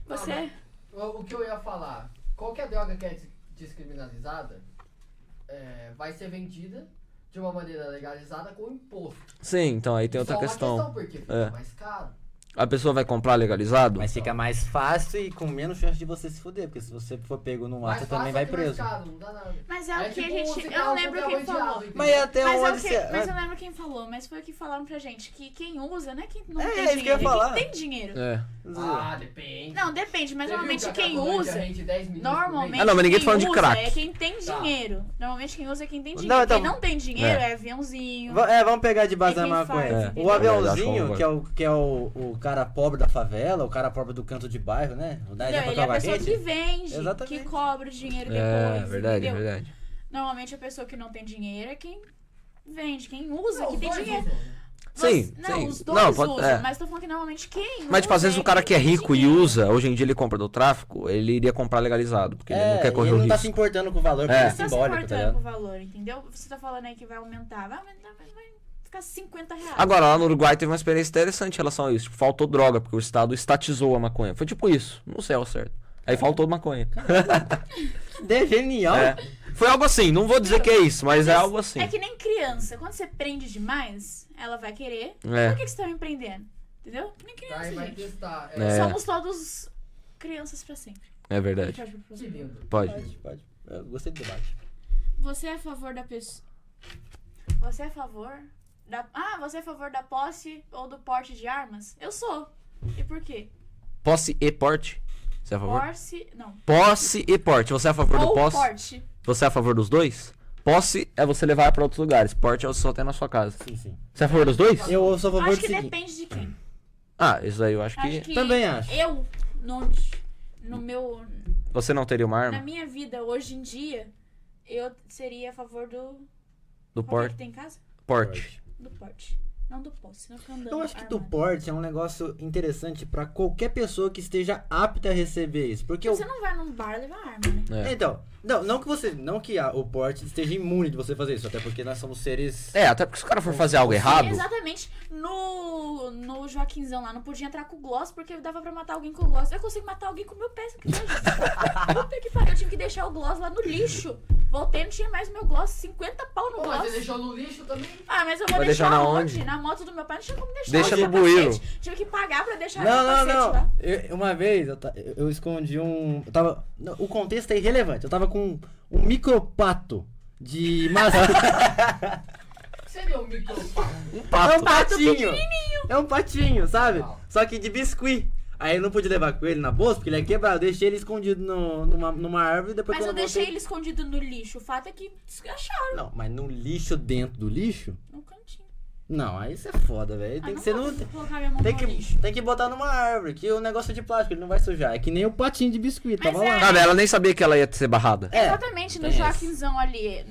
Você... O que eu ia falar, qualquer droga que é descriminalizada vai ser vendida de uma maneira legalizada com imposto. Sim, então aí tem outra Só uma questão. porque fica É. mais caro. A pessoa vai comprar legalizado? Mas fica mais fácil e com menos chance de você se fuder. Porque se você for pego num ato, Mais você também fácil vai é que mais preso. caro, não dá nada. Mas é o que tipo a gente... um Eu cigarro não lembro quem contrabandeado, falou. entendeu? Mas é até Mas, onde você... mas eu lembro quem falou, mas foi o que falaram pra gente. Que quem usa não é quem não É, tem isso que eu ia dinheiro, é falar. quem tem dinheiro. Ah, depende. Não, depende, mas Você normalmente viu que quem acabou usa... de a gente 10 minutos por Normalmente mês? Ah, não, mas ninguém tá quem falando de usa crack. é quem tem Tá. dinheiro. Normalmente quem usa é quem tem Não, dinheiro. então- Quem não tem dinheiro é aviãozinho. Vamos pegar de base É a quem maconha. faz, O entendeu? aviãozinho, Verdade, que é o cara pobre da favela, o cara pobre do canto de bairro, né? O da Entendeu? Ele é a pessoa que vende, Exatamente. que cobra o dinheiro depois. Verdade, entendeu? verdade. Normalmente a pessoa que não tem dinheiro é quem vende, quem usa, Não, que os tem dois dinheiro. usam, né? Sim, Não, sim. os dois Não, pode- usam, mas tô falando que normalmente quem Mas, tipo, às usa vezes é o cara quem que é tem rico e dinheiro. usa, hoje em dia ele compra do tráfico, ele iria comprar legalizado, porque ele não quer correr ele o não tá risco. se importando com o valor, porque É. é Você tá se simbólico, tá importando com o ligado? valor, entendeu? Você tá falando aí que vai aumentar. Vai aumentar, mas vai ficar 50 reais. Agora, lá no Uruguai teve uma experiência interessante em relação a isso. Tipo, faltou droga, porque o Estado estatizou a maconha. Foi tipo isso, não sei ao certo. Aí faltou maconha. É genial. É. Foi algo assim, não vou dizer que é isso, mas é algo assim. É que nem criança. Quando você prende demais, ela vai querer. É. Por que você tá me prendendo? Entendeu? Nem criança, Aí vai gente. testar. É. Somos todos crianças pra sempre. É verdade. Pode pro Que próximo. lindo. Pode. Pode. Eu gostei do debate. Você é a favor da pessoa... Você é a favor da... você é a favor da posse ou do porte de armas? Eu sou. E por quê? Posse e porte. Você é a favor? Posse... Não. Posse e porte. Você é a favor do Ou posse? porte. Você é a favor dos dois? Posse é você levar pra outros lugares. Porte é você só ter na sua casa. Sim, sim. Você é a favor dos dois? Eu sou a favor Acho do que seguinte. depende de quem. Isso aí eu acho que... Acho que Também acho. eu, no meu... Você não teria uma Na arma? minha vida, hoje em dia, eu seria a favor do... Do Qual que é porte? que tem em casa? Porte. Do porte. Não do posse, senão fica andando. Eu acho que do armado. porte é um negócio interessante pra qualquer pessoa que esteja apta a receber isso. Porque Você não vai num bar levar arma, né? É. Então, não que o porte esteja imune de você fazer isso, até porque nós somos seres... Até porque se o cara for fazer algo errado... Exatamente. No Joaquinzão lá, não podia entrar com o gloss porque dava pra matar alguém com o gloss. Eu consigo matar alguém com o meu pé, se eu quiser, gente. Puta que pariu, eu tive que deixar o gloss lá no lixo. Voltei, não tinha mais o meu gloss, 50 pau no Pô, mas gloss. você deixou no lixo também? Ah, mas eu vou Vai deixar deixar na onde? onde? Na moto do meu pai, não tinha como deixar. Deixa lá, no capacete. bueiro. Tive que pagar pra deixar Não, o capacete lá. Uma vez eu escondi um... Eu tava... não, o contexto é irrelevante. Eu tava com um micropato de maçã. O que seria um micropato? É um patinho. pequenininho. É um patinho, sabe? Não. Só que de biscuit. Aí eu não pude levar com ele na bolsa, porque ele é quebrado. Eu deixei ele escondido numa árvore e depois Mas eu quando deixei voltei... ele escondido no lixo. O fato é que acharam Não, mas no lixo dentro do lixo? no cantinho. Não, aí isso é foda, velho. Tem Ah, que ser não no... vou colocar minha mão Tem no lixo. que botar numa árvore, que o negócio é de plástico, ele não vai sujar. É que nem o patinho de biscuit, Mas tava é- lá. Ah, ela nem sabia que ela ia ser barrada. É, Exatamente, no tem Joaquinzão ali,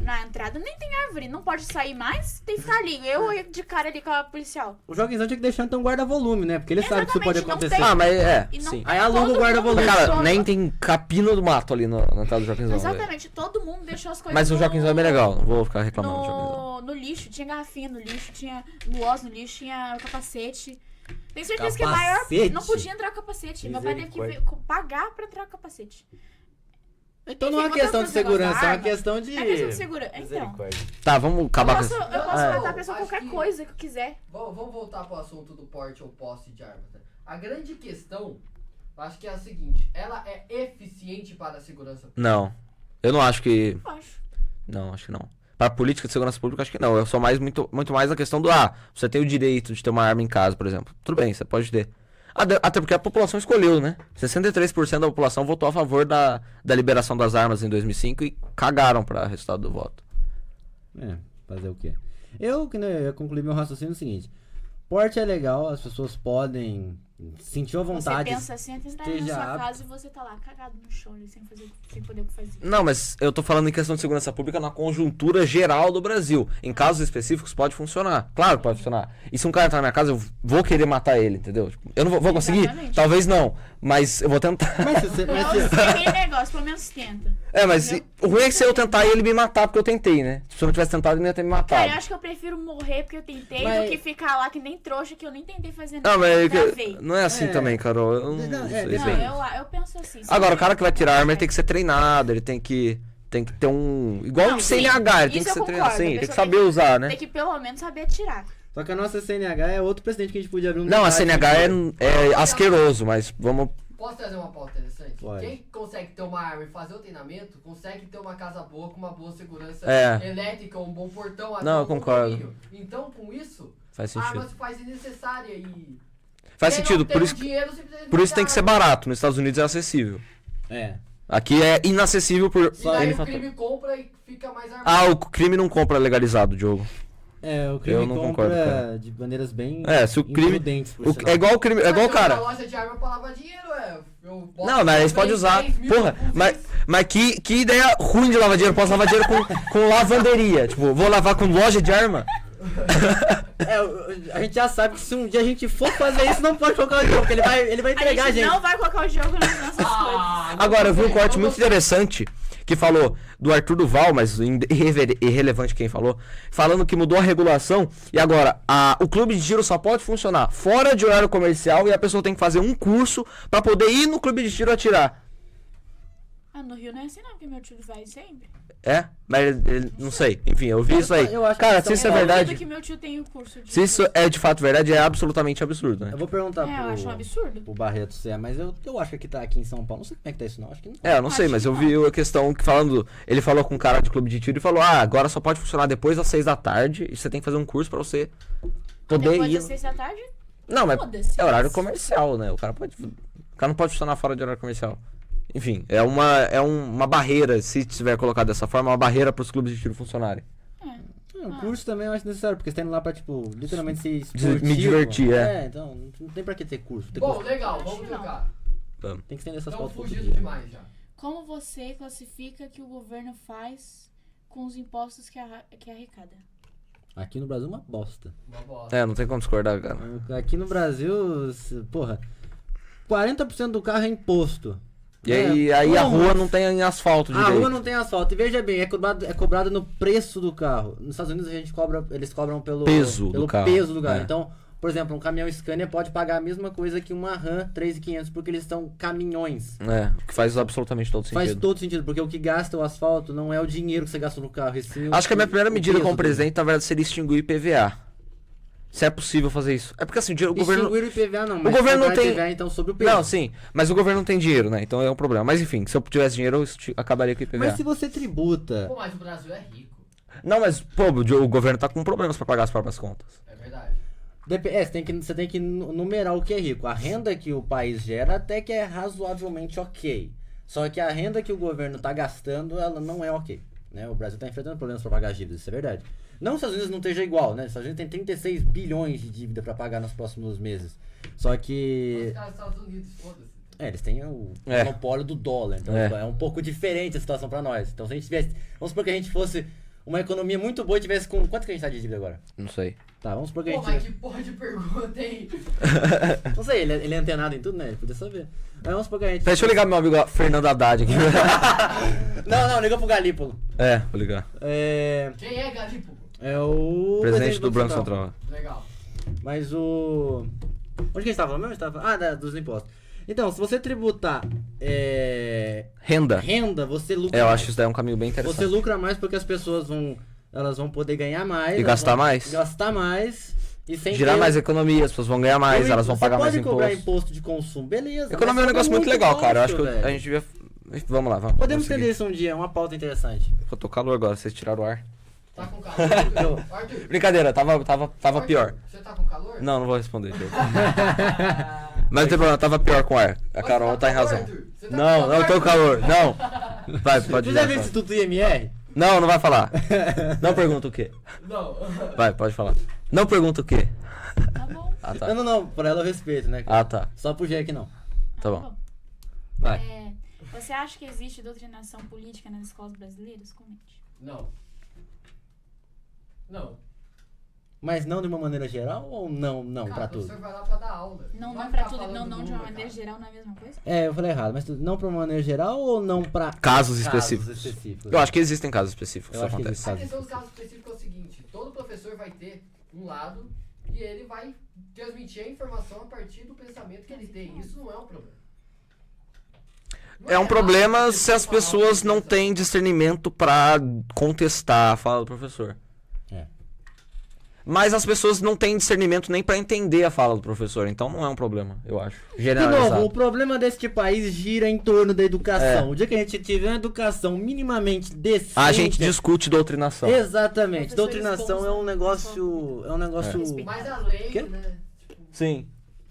na entrada, nem tem árvore, não pode sair mais, tem que ficar ali. Eu de cara ali com a policial. O Joaquinzão tinha que deixar então guarda-volume, né? Porque ele sabe que isso pode Exatamente, não acontecer. tem. Ah, mas E não sim. Aí aluga o todo guarda-volume. mundo Cara, deixou- nem tem capina do mato ali na entrada do Joaquinzão. velho. Exatamente, todo mundo deixou as coisas Mas o no- Joaquinzão é bem legal, não vou ficar reclamando do Joaquinzão. No lixo, tinha garrafinha no lixo, tinha gloss no lixo, tinha capacete. Tenho certeza que é maior. Capacete? Não podia entrar com capacete. Meu pai teve que pagar pra entrar com capacete. Então não é uma Enfim, questão de voltando pro negócio segurança, da é uma arma. questão de... É questão de segurança. Então, Misericórdia. Tá, vamos acabar com eu isso. posso Não, matar a pessoa com acho qualquer que- coisa que eu quiser. Vamos voltar pro assunto do porte ou posse de arma. Tá? A grande questão, eu acho que é a seguinte: ela é eficiente para a segurança pública? Não. Eu não acho que. Eu acho. Não, acho que não. Para política de segurança pública, acho que não. Eu sou muito mais na questão do você tem o direito de ter uma arma em casa, por exemplo. Tudo bem, você pode ter. Até porque a população escolheu, né? 63% da população votou a favor da liberação das armas em 2005 e cagaram para o resultado do voto. É, fazer o quê? Eu concluí meu raciocínio no seguinte: porte é legal, as pessoas podem sentir a vontade. Você pensa assim, até entrar na esteja sua apto. casa e você tá lá cagado no chão ali, sem poder o que fazer. Não, mas eu tô falando em questão de segurança pública na conjuntura geral do Brasil. Em casos específicos pode funcionar. Claro que pode funcionar. E se um cara entrar na minha casa, eu vou querer matar ele, entendeu? Tipo, eu não vou conseguir? Exatamente. Talvez não. Mas eu vou tentar. Mas se você... Não, Mas se... aquele negócio, pelo menos tenta. É, mas o ruim é que se eu tentar e ele me matar, porque eu tentei, né? Se eu não tivesse tentado, ele ia ter me Cara, matado. eu acho que eu prefiro morrer porque eu tentei Mas- do que ficar lá que nem trouxa, que eu nem tentei fazer Não, nada. mas eu gravei. não é assim É. também, Carol. Eu não Não, sei Não, bem. eu penso assim. se Agora, eu o cara que vai tirar a arma, ele tem que ser ser treinado, ele tem que ter um... Igual Não, de sim, CNH, ele tem isso que eu ser treinado. concordo, Sim, a tem que pessoa saber usar, né? Tem que pelo menos saber atirar. Só que a nossa CNH é outro precedente que a gente podia abrir um Não, a debate CNH aqui. é asqueroso, mas vamos... Posso trazer uma pauta interessante? Pode. Quem consegue ter uma arma e fazer o treinamento, consegue ter uma casa boa, com uma boa segurança É. elétrica, um bom portão, até Não, um eu concordo. condomínio. Então, com isso, Faz a arma sentido. se faz desnecessária e... Faz quem sentido, não tem por o isso, dinheiro, simplesmente por isso vai tem que dar ser arma. barato. Nos Estados Unidos é acessível. É. Aqui é inacessível por E daí N o fator. crime compra e fica mais armado. Ah, o crime não compra legalizado, Diogo. É, o crime Eu não compra concordo, cara. de maneiras bem É, se o crime... imprudentes, por sinal. É igual o crime... É igual o Mas eu cara... vou na loja de arma pra lavar dinheiro, eu boto Não, mas eles podem usar. 10 mil Porra, por mas, mês. mas que ideia ruim de lavar dinheiro. Posso lavar dinheiro com lavanderia. Tipo, vou lavar com loja de arma? A gente já sabe que se um dia a gente for fazer isso, não pode colocar o jogo, porque ele vai entregar A gente não vai colocar o jogo nas nossas coisas. Ah, não Agora, eu vi um gostei, corte não muito gostei. interessante que falou do Arthur Duval, mas irrelevante quem falou, falando que mudou a regulação e agora o clube de tiro só pode funcionar fora de horário comercial e a pessoa tem que fazer um curso pra poder ir no clube de tiro atirar. Ah, no Rio não é assim não, porque meu tio vai sempre. É? Mas ele não sei. Enfim, eu vi isso aí. Eu acho que Cara, eles se isso é tão- verdade, que meu tio tem o curso de... se isso é de fato verdade, é absolutamente absurdo, né? Eu vou perguntar É, eu acho um absurdo. pro Barreto se é, mas eu acho que tá aqui em São Paulo. Não sei como é que tá isso não, acho que não. É, eu não sei, Acho mas que eu não. vi a questão que falando. Ele falou com um cara de clube de tiro e falou: agora só pode funcionar depois das 6 da tarde e você tem que fazer um curso pra você poder Depois ir. das 6 da tarde? Não, mas Foda-se. é horário comercial, né? O cara não pode funcionar fora de horário comercial. Enfim, é uma barreira, se tiver colocado dessa forma, uma barreira pros clubes de tiro funcionarem. O curso também eu acho necessário, porque você tá indo lá pra, tipo, literalmente ser Me esportivo. divertir, é. Então, não tem pra que ter curso. Tem, Bom, curso. legal, Acho vamos que não. trocar. Tem que estender essas Estamos pautas todo fugindo dia. demais já. Como você classifica que o governo faz com os impostos que arrecada? Aqui no Brasil é uma bosta. Uma bosta. É, não tem como discordar, cara. Aqui no Brasil, porra, 40% do carro é imposto. E aí a Como? rua não tem asfalto A direito. rua não tem asfalto. E veja bem, é cobrado no preço do carro. Nos Estados Unidos eles cobram pelo Peso do carro. peso do carro. É. Então, por exemplo, um caminhão Scania pode pagar a mesma coisa que uma Ram 3.500 porque eles são caminhões. É, o que faz absolutamente todo sentido. Faz todo sentido, porque o que gasta o asfalto não é o dinheiro que você gasta no carro, e sim Acho que a minha primeira o medida peso como dele. presidente, na verdade, seria extinguir o IPVA. Se é possível fazer isso. É porque assim, o governo... Extinguir o IPVA não, mas governo não cobrar tem- IPVA então sobre o peso. Não, sim, mas o governo não tem dinheiro, né? Então é um problema. Mas enfim, se eu tivesse dinheiro, eu acabaria com o IPVA. Mas se você tributa... Pô, mas o Brasil é rico. Não, mas, pô, o governo tá com problemas pra pagar as próprias contas. É verdade. Você tem que numerar o que é rico. A renda que o país gera até que é razoavelmente ok. Só que a renda que o governo tá gastando, ela não é ok. Né? O Brasil tá enfrentando problemas para pagar dívidas, isso é verdade. Não que os Estados Unidos não esteja igual, né? Os Estados Unidos tem 36 bilhões de dívida para pagar nos próximos meses. Só que... Os caras dos Estados Unidos, foda-se. eles têm o É. monopólio do dólar, então é um pouco diferente a situação pra nós. Então se a gente tivesse, vamos supor que a gente fosse uma economia muito boa e tivesse com, quanto que a gente tá de dívida agora? Não sei. Tá, vamos supor que a Pô, gente mas que porra de pergunta, hein? não sei, ele é antenado em tudo, né? Ele podia saber. Mas vamos supor que a gente... Deixa eu ligar meu amigo Fernando Haddad aqui. Não, liga pro Galípolo. É, vou ligar. Quem é Galípolo? É o... Presidente do Banco Central. Legal. Mas o... onde que a gente tava falando mesmo? Dos impostos. Então, se você tributar Renda. renda, você lucra Eu mais. acho isso daí um caminho bem interessante. Você lucra mais porque as pessoas elas vão poder ganhar mais. E elas gastar vão mais. Gastar mais. E sem Girar ter- mais economia, as pessoas vão ganhar mais, elas vão pagar mais Você pode cobrar imposto. imposto de consumo, beleza. Economia é um mas negócio muito cobra legal, cara. Eu acho que velho. a gente devia... Vamos lá, vamos. Podemos vamos entender seguir. isso um dia, é uma pauta interessante. Eu tô calor agora, vocês tiraram o ar. Tá com calor? Arthur, Brincadeira, tava Arthur, pior. Você tá com calor? Não responder, Diego. Mas não tem problema, tava pior com o ar. A Carol tá em razão. Não, eu tô com calor. Não. Vai, pode Você ir. já viu o Instituto IMR? Não vai falar. Não pergunta o quê. Não. Vai, pode falar. Não pergunta o quê. Tá bom. Ah, tá. Não, por ela eu respeito, né? cara? Ah, tá. Só pro Jack não. Tá bom. Vai. Você acha que existe doutrinação política nas escolas brasileiras? Comente. Não. Mas não de uma maneira geral ou não Cara, pra o professor tudo? vai lá pra dar aula. Não vai pra ficar tudo, falando não de uma bunda, maneira cara. geral, não é a mesma coisa? Eu falei errado, mas não pra uma maneira geral ou não pra Casos específicos. Eu acho que existem casos específicos. Eu Isso acho que acontece. A questão do caso específico é o seguinte: todo professor vai ter um lado e ele vai transmitir a informação a partir do pensamento que ele tem. Isso não é um problema. Não É um errado problema você se as falar pessoas uma não coisa. têm discernimento pra contestar a fala do professor. É. Mas as pessoas não têm discernimento nem pra entender a fala do professor, então não é um problema, eu acho. De Generalizado. novo, o problema deste país gira em torno da educação. O dia que a gente tiver uma educação minimamente decente... A gente discute doutrinação. Exatamente. Professores Doutrinação bons, é um né? negócio... É um negócio... Mas a lei, Quê? né? Tipo, Sim.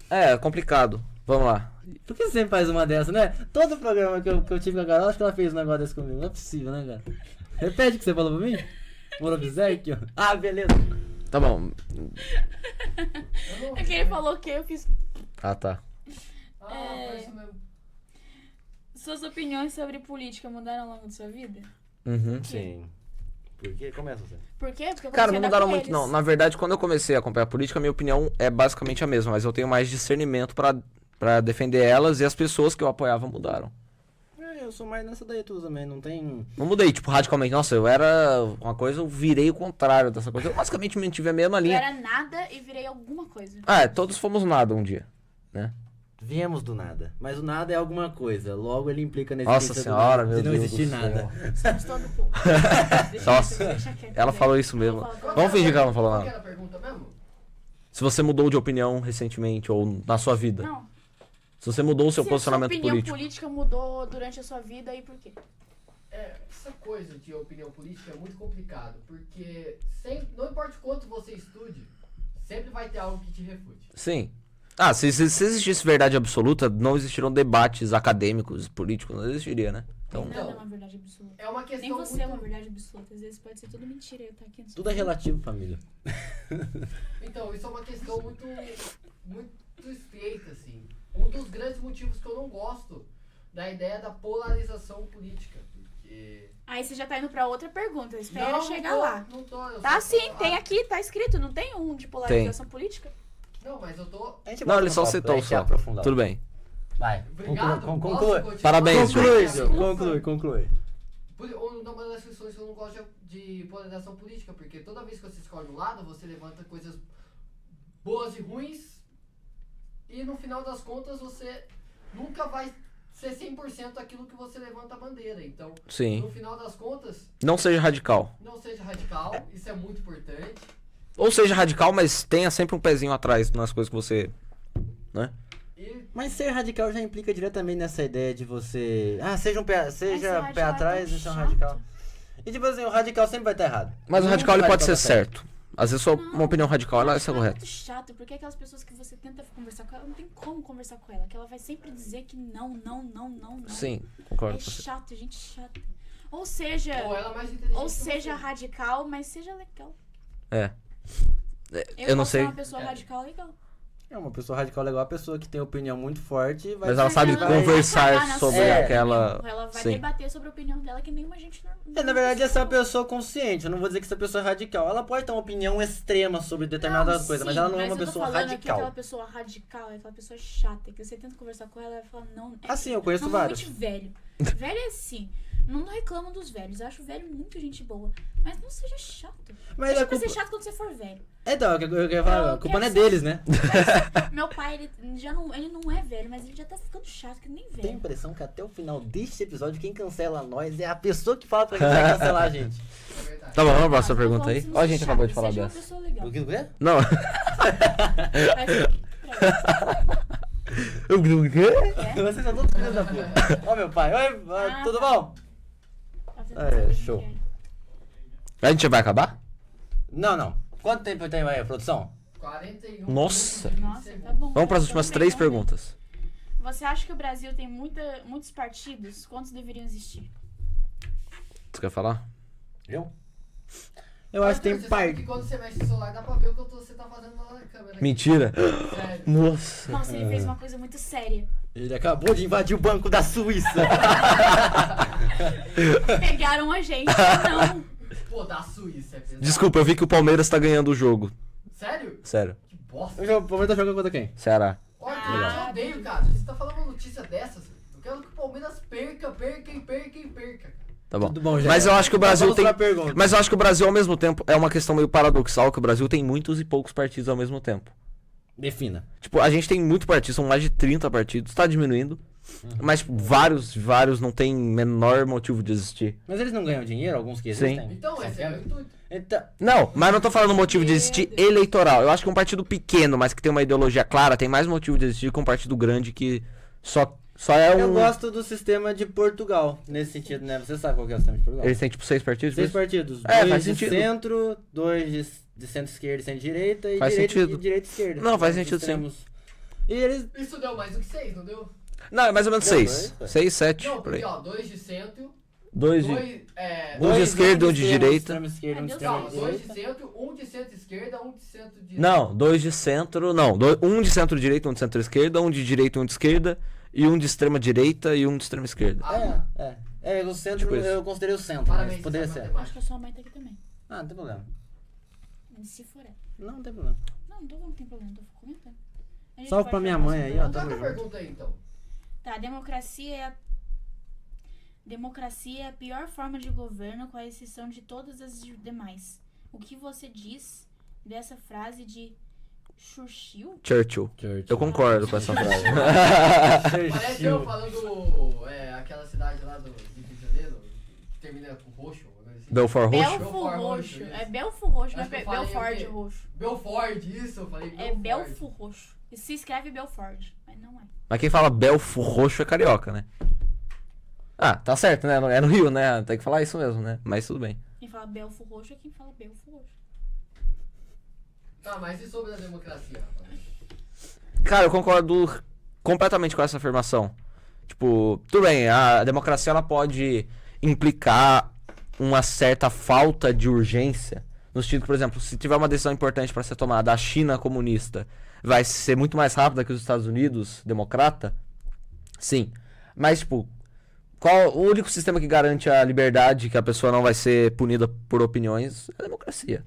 É complicado. Vamos lá. Por que você sempre faz uma dessa, né? Todo programa que eu tive com a Carol, acho que ela fez um negócio desse comigo. Não é possível, né, cara? Repete o que você falou pra mim? Morobizek? Ah, beleza. Tá bom. eu não É que ele falou que eu fiz. Ah, tá. foi isso mesmo. Suas opiniões sobre política mudaram ao longo da sua vida? Uhum. Sim. Por quê? Começa você. Por quê? Porque Cara, você não anda mudaram com muito, eles. não. Na verdade, quando eu comecei a acompanhar a política, a minha opinião é basicamente a mesma, mas eu tenho mais discernimento pra defender elas e as pessoas que eu apoiava mudaram. Eu sou mais nessa daí tudo também, não tem... Não mudei, tipo, radicalmente. Nossa, eu era uma coisa, eu virei o contrário dessa coisa. Eu basicamente mantive a mesma Eu linha. era nada e virei alguma coisa. Todos fomos nada um dia, né? Viemos do nada. Mas o nada é alguma coisa. Logo ele implica na Nossa existência senhora, do meu nada, de não Deus existir do céu. nada. Somos todo pouco. Nossa, ela falou isso mesmo. Vamos fingir que ela não falou Qual que nada. era a pergunta mesmo? Se você mudou de opinião recentemente ou na sua vida. Não. Se você mudou o seu Se posicionamento a sua opinião político. política mudou durante a sua vida e por quê? Essa coisa de opinião política é muito complicado, porque não importa o quanto você estude, sempre vai ter algo que te refute. Sim. Se existisse verdade absoluta, não existiriam debates acadêmicos, políticos, não existiria, né? Então, Nada é uma verdade absoluta. É uma questão Nem você é uma muito... verdade absoluta. Às vezes pode ser tudo mentira. Eu tô aqui no Tudo é relativo, família. Então, isso é uma questão muito estreita, assim. Um dos grandes motivos que eu não gosto da ideia da polarização política. Porque Aí você já tá indo pra outra pergunta. Espera chegar lá. Não tô, eu Tá só sim, tô- tem aqui, tá escrito. Não tem um de polarização política? Não, mas eu tô... A gente Não, bota ele no só papo, citou a gente só. aprofunda. Tudo bem. Vai. Obrigado. Conclui. Posso Conclui. continuar? Parabéns, Conclui, Desculpa. Gil. Conclui. Uma das questões que eu não gosto de polarização política, porque toda vez que você escolhe um lado, você levanta coisas boas e ruins, e no final das contas você nunca vai ser 100% aquilo que você levanta a bandeira. Então, Sim. no final das contas, Não seja radical. não seja radical, isso é muito importante. Ou seja radical, mas tenha sempre um pezinho atrás nas coisas que você... Né? E Mas ser radical já implica diretamente nessa ideia de você... seja um pé, Mas seja ser pé radical é atrás tão e ser um chato. radical. E tipo assim, o radical sempre vai estar errado. Mas o Nunca radical ele pode ser tá certo. certo. Às vezes uma opinião radical ela é Radical correta. muito chato, porque aquelas pessoas que você tenta conversar com ela, não tem como conversar com ela, que ela vai sempre dizer que não. Sim, concordo É com você. chato, gente chata. Ou seja, ou ela é mais inteligente ou que seja você. radical, mas seja legal. É. Eu não posso ser sei, uma pessoa radical legal. É uma pessoa radical legal, a pessoa que tem opinião muito forte e vai... mas ela sabe ela vai conversar cagar na sobre sua aquela... opinião. Ela vai Sim. debater sobre a opinião dela que nenhuma gente normal. Na verdade, essa é uma pessoa consciente. Eu não vou dizer que essa pessoa é radical. Ela pode ter uma opinião extrema sobre determinadas coisas, mas ela não é uma pessoa aquela radical. pessoa radical é aquela pessoa chata, que você tenta conversar com ela e ela fala, não. Assim, eu conheço normalmente vários. velho. Velho é assim. Não reclamam dos velhos. Eu acho velho muito gente boa. Mas não seja chato. Mas Deixa a pra culpa... ser chato quando você for velho. Então, eu queria falar, Eu a culpa não é quero deles, né? Meu pai, ele não é velho, mas ele já tá ficando chato, que nem Tenho a velho. impressão que até o final deste episódio, quem cancela nós é a pessoa que fala pra gente vai cancelar a gente. É verdade. Tá bom, vamos pra Ah, próxima eu tô pergunta falando aí. que Ó, não a seja gente acabou de chato, falar seja uma dessa. pessoa legal. O que é? Não. Vocês são todos filhos da puta. Ó meu pai, oi, tudo bom? Show. A gente vai acabar? Não. Quanto tempo tem aí a produção? 41 Nossa. minutos e 20 Nossa, segundos. tá bom. Vamos para as Tudo últimas bem, 3 vamos ver. perguntas. Você acha que o Brasil tem muitos partidos? Quantos deveriam existir? Você quer falar? Eu acho que tem Arthur, você sabe parte. que quando você mexe no celular dá pra ver o que você tá fazendo lá na câmera. Mentira. Sério. Nossa. Nossa, ele fez uma coisa muito séria. Ele acabou de invadir o Banco da Suíça. Pegaram a gente, não. Pô, da Suíça é pesado. Desculpa, eu vi que o Palmeiras tá ganhando o jogo. Sério? Sério. Que bosta. O Palmeiras tá jogando contra quem? Ceará. Olha, Ah, eu odeio, cara. Você tá falando uma notícia dessas? Eu quero que o Palmeiras perca. Tá bom. Tudo bom, já. Mas eu acho que o Brasil Vamos tem. pra pergunta. Mas eu acho que o Brasil, ao mesmo tempo, é uma questão meio paradoxal, que o Brasil tem muitos e poucos partidos ao mesmo tempo. Defina. Tipo, a gente tem muito partido, são mais de 30 partidos, tá diminuindo. Mas, tipo, vários não tem menor motivo de existir. Mas eles não ganham dinheiro, alguns que Sim. existem? Então, esse é o intuito. Então, Não, mas não tô falando motivo de existir eleitoral. Eu acho que um partido pequeno, mas que tem uma ideologia clara, tem mais motivo de existir que um partido grande que só é um. eu gosto do sistema de Portugal, nesse sentido, né? Você sabe qual que é o sistema de Portugal? Eles têm, tipo, 6 partidos? 6 partidos. É, 2 faz de sentido. centro, 2 de centro-esquerda e centro-direita, e Faz direita sentido. e direita-esquerda. Não, faz Os sentido, sim. extremos. E eles... Isso deu mais do que 6, não deu? Não, é mais ou menos Deu 6. dois, 6, 7, Não, por aí. porque ó, 2 de centro, 2 de. 2 Um de esquerda e um de extremo, direita. extremo esquerda, um de É, extremo calma, 2 de direita. centro, 1 de centro-esquerda, 1 de centro-direita. Não, 2 de centro. Não, um de centro-direita, um de centro-esquerda, um de direita e um de esquerda, e um de extrema-direita e um de extrema-esquerda. É, o centro, Tipo isso. eu considerei o centro, Parabéns, mas poderia você ser. sabe Acho que a sua mãe tá aqui também. Ah, não tem problema. Se for ela. Não tem problema. Não tô falando que tem problema, tô comentando. A gente Salve pode pra minha falar mãe sobre aí, ó, ela. tá Toca a junto. pergunta aí, então. Tá, democracia é a pior forma de governo, com a exceção de todas as demais. O que você diz dessa frase de Churchill? Churchill. Eu concordo com essa frase. Parece eu falando aquela cidade lá do Rio de Janeiro, que termina com roxo. uma coisa assim. Belfort Roxo? Belfort Roxo, Roxo. isso. É Belfort Roxo, não é Acho que eu falei Belford o quê? Roxo. Belford, isso, eu falei É Belfort Roxo. E se escreve Belford, mas não é. Mas quem fala Belfort Roxo é carioca, né? Ah, tá certo, né? É no Rio, né? Tem que falar isso mesmo, né? Mas tudo bem. Quem fala Belfort Roxo é quem fala Belfort Roxo. Tá, mas e sobre a democracia, rapaz? Cara, eu concordo completamente com essa afirmação. Tipo, tudo bem, a democracia ela pode implicar uma certa falta de urgência. No sentido que, por exemplo, se tiver uma decisão importante para ser tomada, a China comunista vai ser muito mais rápida que os Estados Unidos democrata? Sim. Mas, tipo, Qual o único sistema que garante a liberdade, que a pessoa não vai ser punida por opiniões, é a democracia.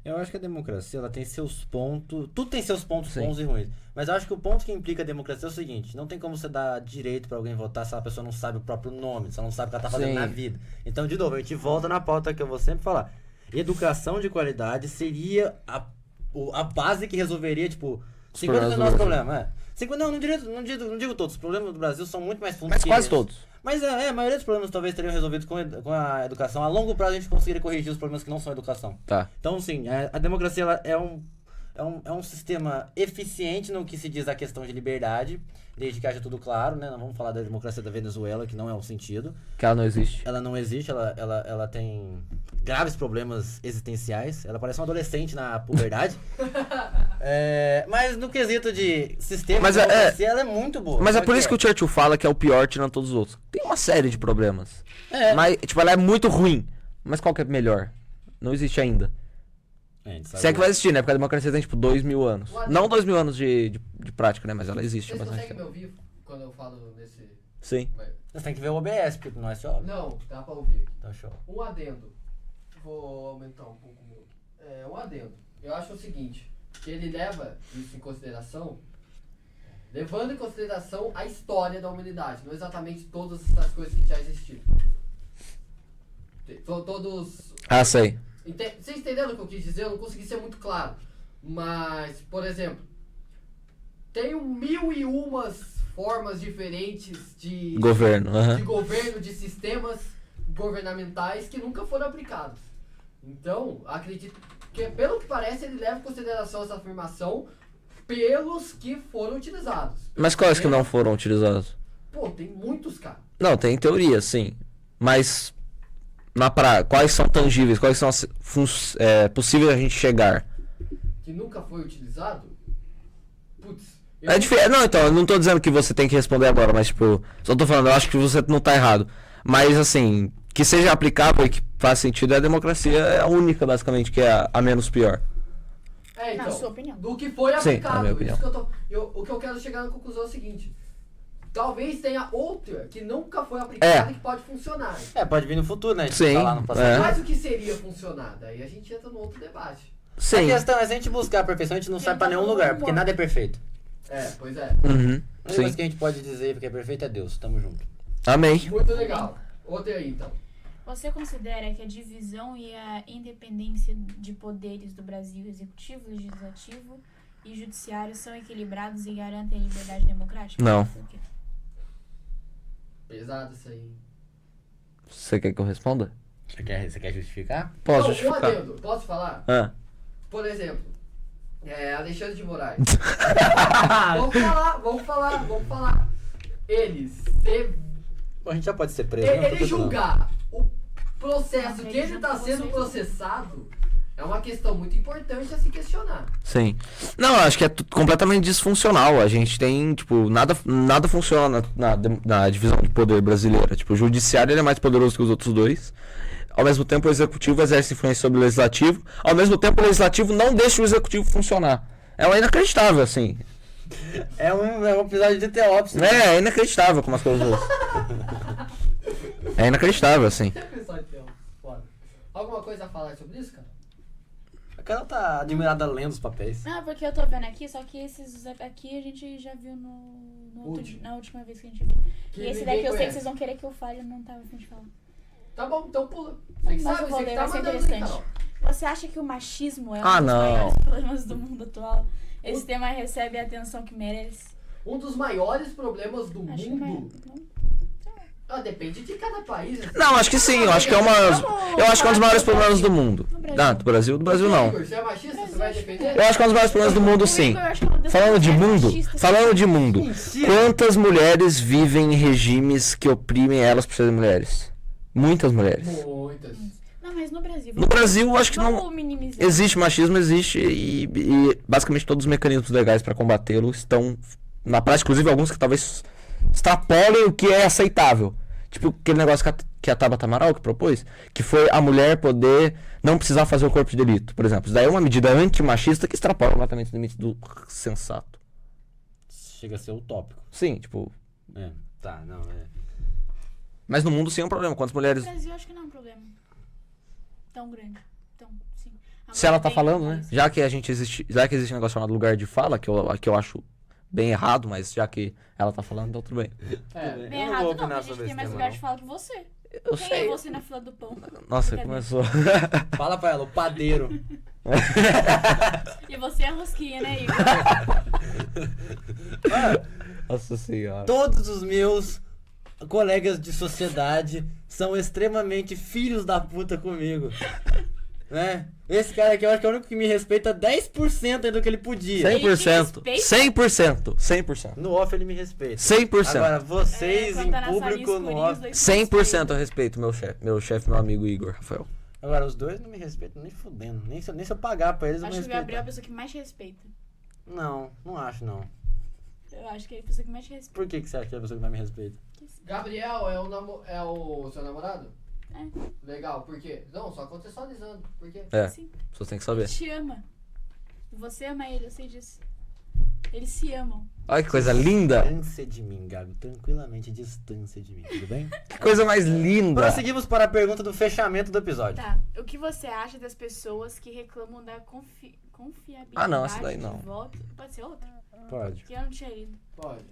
Eu acho que a democracia, ela tem seus pontos... Tudo tem seus pontos Sim. bons e ruins. Mas eu acho que o ponto que implica a democracia é o seguinte. Não tem como você dar direito pra alguém votar se a pessoa não sabe o próprio nome, se ela não sabe o que ela tá fazendo Sim. na vida. Então, de novo, a gente volta na pauta que eu vou sempre falar. Educação de qualidade seria a base que resolveria, tipo... 50% do nosso problema, é. Não digo todos. Os problemas do Brasil são muito mais fundos Mas que quase esses. todos. Mas a maioria dos problemas talvez teriam resolvidos com a educação. A longo prazo a gente conseguiria corrigir os problemas que não são educação. Tá. Então, sim, a democracia ela é um sistema eficiente no que se diz a questão de liberdade, desde que haja tudo claro, né? Não vamos falar da democracia da Venezuela, que não é um sentido. Que ela não existe. Ela não existe, ela tem graves problemas existenciais. Ela parece um adolescente na puberdade. Mas no quesito de sistema Mas de democracia, ela é muito boa. Mas é Só por isso que o Churchill fala que é o pior tirando todos os outros. Tem uma série de problemas. É. Mas, tipo, ela é muito ruim. Mas qual que é melhor? Não existe ainda. a gente sabe Se é que vai existir, né? Porque a democracia tem, tipo, 2000 anos. What? Não 2000 anos de prática, né? Mas ela existe há Vocês bastante conseguem me tempo. ouvir quando eu falo nesse... Sim. Você tem que ver o OBS, porque não é só. Não, dá pra ouvir. Então, show. Um adendo. Vou aumentar um pouco o meu. Um adendo. Eu acho o seguinte, que ele leva isso em consideração, levando em consideração a história da humanidade, não exatamente todas essas coisas que já existiram. Todos... Ah, sei. Vocês entenderam o que eu quis dizer? Eu não consegui ser muito claro. Mas, por exemplo, tem 1001 formas diferentes de Governo. de aham. governo, de sistemas governamentais que nunca foram aplicados. Então, acredito que, pelo que parece, ele leva em consideração essa afirmação pelos que foram utilizados. Mas quais que não foram utilizados? Pô, tem muitos, cara. Não, tem teoria, sim. Mas, quais são tangíveis? Quais são possíveis a gente chegar? Que nunca foi utilizado. Putz. É difícil. Não, então, eu não tô dizendo que você tem que responder agora, mas, tipo, só tô falando, eu acho que você não tá errado. Mas, assim, que seja aplicável e que faz sentido, a democracia é a única, basicamente, que é a menos pior. Então, Na sua opinião. do que foi Sim, aplicado. na minha opinião. Isso que o que eu quero chegar na conclusão é o seguinte. Talvez tenha outra que nunca foi aplicada e que pode funcionar. Pode vir no futuro, né? A gente Sim, tá lá no passado. é. Mas o que seria funcionar? Daí a gente entra no outro debate. A Sim. questão é, se a gente buscar a perfeição, a gente não sai pra nenhum lugar, porque nada é perfeito. Pois é. Uhum. A única coisa Sim. que a gente pode dizer que é perfeito é Deus. Tamo junto. Amém. Muito legal. Outra aí, então. Você considera que a divisão e a independência de poderes do Brasil, executivo, legislativo e judiciário, são equilibrados e garantem a liberdade democrática? Não. Por quê? Pesado isso aí. Você quer que eu responda? Você quer justificar? Posso Então, justificar. Um adendo. Posso falar? Ah. Por exemplo, Alexandre de Moraes. vamos falar. Bom, a gente já pode ser preso. né? Não Ele tô tudo não. julgar o processo Não, que ele ele está julga sendo vocês. processado é uma questão muito importante a se questionar. Sim. Não, eu acho que é completamente disfuncional. A gente tem, tipo, nada funciona na divisão de poder brasileira. Tipo, o judiciário ele é mais poderoso que os outros dois. Ao mesmo tempo, o executivo exerce influência sobre o legislativo. Ao mesmo tempo, o legislativo não deixa o executivo funcionar. É inacreditável, assim. É um episódio de The Office. É inacreditável como as coisas vão. É inacreditável, assim. Pessoal, então, foda. Alguma coisa a falar sobre isso, cara? A Carol tá admirada lendo os papéis. Não, porque eu tô vendo aqui, só que esses aqui a gente já viu Último. na última vez que a gente viu. Que E esse ninguém daqui eu sei que conhece. vocês vão querer que eu fale, eu não tava a fim de falar. Tá bom, então pula. Você que Mas sabe, eu vou você que ler, tá vai ser mandando aí, interessante. Carol. Você acha que o machismo é um Ah, dos não. maiores problemas do mundo atual? Esse tema recebe a atenção que merece? Um dos maiores problemas do Acho que mundo. não. Depende de cada país. assim. Não, acho que sim. Eu acho que é eu acho que é um dos maiores problemas do mundo. No Brasil. Do Brasil não. Igor, você é machista? Você vai defender? Eu acho que é um dos maiores problemas do mundo, sim. Falando de mundo. Quantas mulheres vivem em regimes que oprimem elas por serem mulheres? Muitas mulheres. Muitas. Não, mas no Brasil. No Brasil, eu acho que não. Vamos minimizar. Existe machismo, existe, e basicamente todos os mecanismos legais para combatê-lo estão na prática, inclusive alguns que talvez extrapolem o que é aceitável. Tipo aquele negócio que a Tabata Amaral que propôs, que foi a mulher poder não precisar fazer o corpo de delito, por exemplo. Isso daí é uma medida antimachista que extrapola completamente os limites do sensato. Chega a ser utópico. Sim, tipo, Tá, não, Mas no mundo sim é um problema. Quantas No mulheres... Brasil eu acho que não é um problema tão grande. Então, sim. Se ela Agora tá tem falando, né? mais. Já que existe um negócio chamado lugar de fala, que eu acho bem errado, mas já que ela tá falando, então tudo bem. É. Bem Eu não errado vou não, porque opinar a gente sobre tem esse mais tema, lugar não. de fala que você. Eu Quem sei. é você na fila do pão? Nossa, Brincadeira. começou. Fala pra ela, o padeiro. E você é a rosquinha, né, Igor? Nossa senhora. Todos os meus colegas de sociedade são extremamente filhos da puta comigo. Né? Esse cara aqui eu acho que é o único que me respeita 10% do que ele podia. Ele te 100%. respeita? 100%. 100%. No off ele me respeita. 100%. Agora, vocês quando em tá na salinha público, no escurinha, os off. dois 100% eu respeito meu chefe, meu amigo Igor, Rafael. Agora, os dois não me respeitam nem fudendo. Nem se eu pagar pra eles, eu Acho vou que o Gabriel é a respeitar. pessoa que mais te respeita. Não acho não. Eu acho que ele é a pessoa que mais te respeita. Por que você acha que é a pessoa que mais me respeita? Gabriel é o seu namorado? É. Legal, por quê? Não, só contextualizando. Por quê? É, Sim. as pessoas têm que Ele saber. te ama. Você ama ele, eu sei disso. Eles se amam. Olha que coisa linda. Distância de mim, Gabi. Tranquilamente, distância de mim, tudo bem? Que coisa mais linda. Prosseguimos para a pergunta do fechamento do episódio. Tá. O que você acha das pessoas que reclamam da confiabilidade Ah, não, essa daí de não. voto? Pode ser outra? Pode. Que eu não tinha lido. Pode.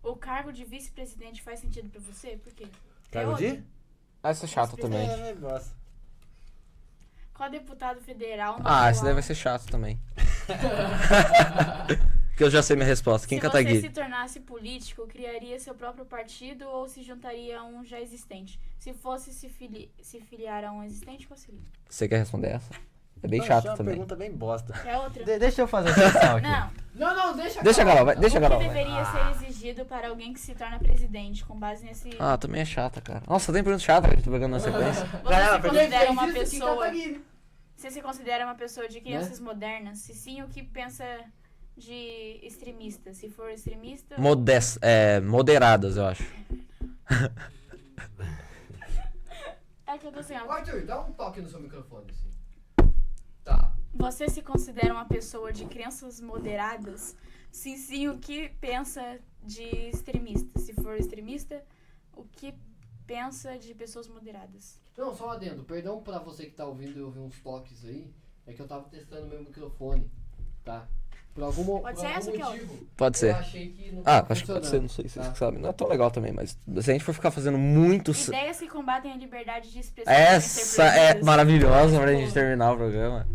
O cargo de vice-presidente faz sentido pra você? Por quê? Cargo outra? de? Essa é chata também. É, negócio. Qual deputado federal não Ah, esse atual- daí vai ser chato também. Que eu já sei minha resposta. Kim Se você se Kataguiri. tornasse político, criaria seu próprio partido ou se juntaria a um já existente? Se fosse se filiar a um existente, qual seria? Você quer responder essa? É bem Nossa, chato é uma também. pergunta bem bosta. É outra? Deixa eu fazer a seleção aqui. Não. Não, deixa Deixa a Carol, vai. Deixa a O que Carol. vai. deveria ser exigido para alguém que se torna presidente, com base nesse... Ah, também é chata, cara. Nossa, tem pergunta chata que eu tô pegando na sequência. Você Galera, se porque considera uma Quem fez isso? Kim pessoa... Kataguiri. Você se considera uma pessoa de crianças modernas? Se sim, o que pensa de extremista? Se for extremista... Moderadas, eu acho. É que eu tô sem Ô, água. Arthur, dá um toque no seu microfone, assim. Tá. Você se considera uma pessoa de crenças moderadas? Se sim, o que pensa de extremista? Se for extremista, o que pensa de pessoas moderadas? Não, só um adendo. Perdão pra você que tá ouvindo, eu ouvi uns toques aí. É que eu tava testando meu microfone, tá? Por algum Pode ser por algum essa que é motivo, Pode ser. eu achei que não Ah, tava acho que pode ser, não sei, vocês tá? que sabem. Não é tão legal também, mas se a gente for ficar fazendo muito... Ideias que combatem a liberdade de expressão. devem ser Essa é proibidas. maravilhosa pra gente terminar o programa.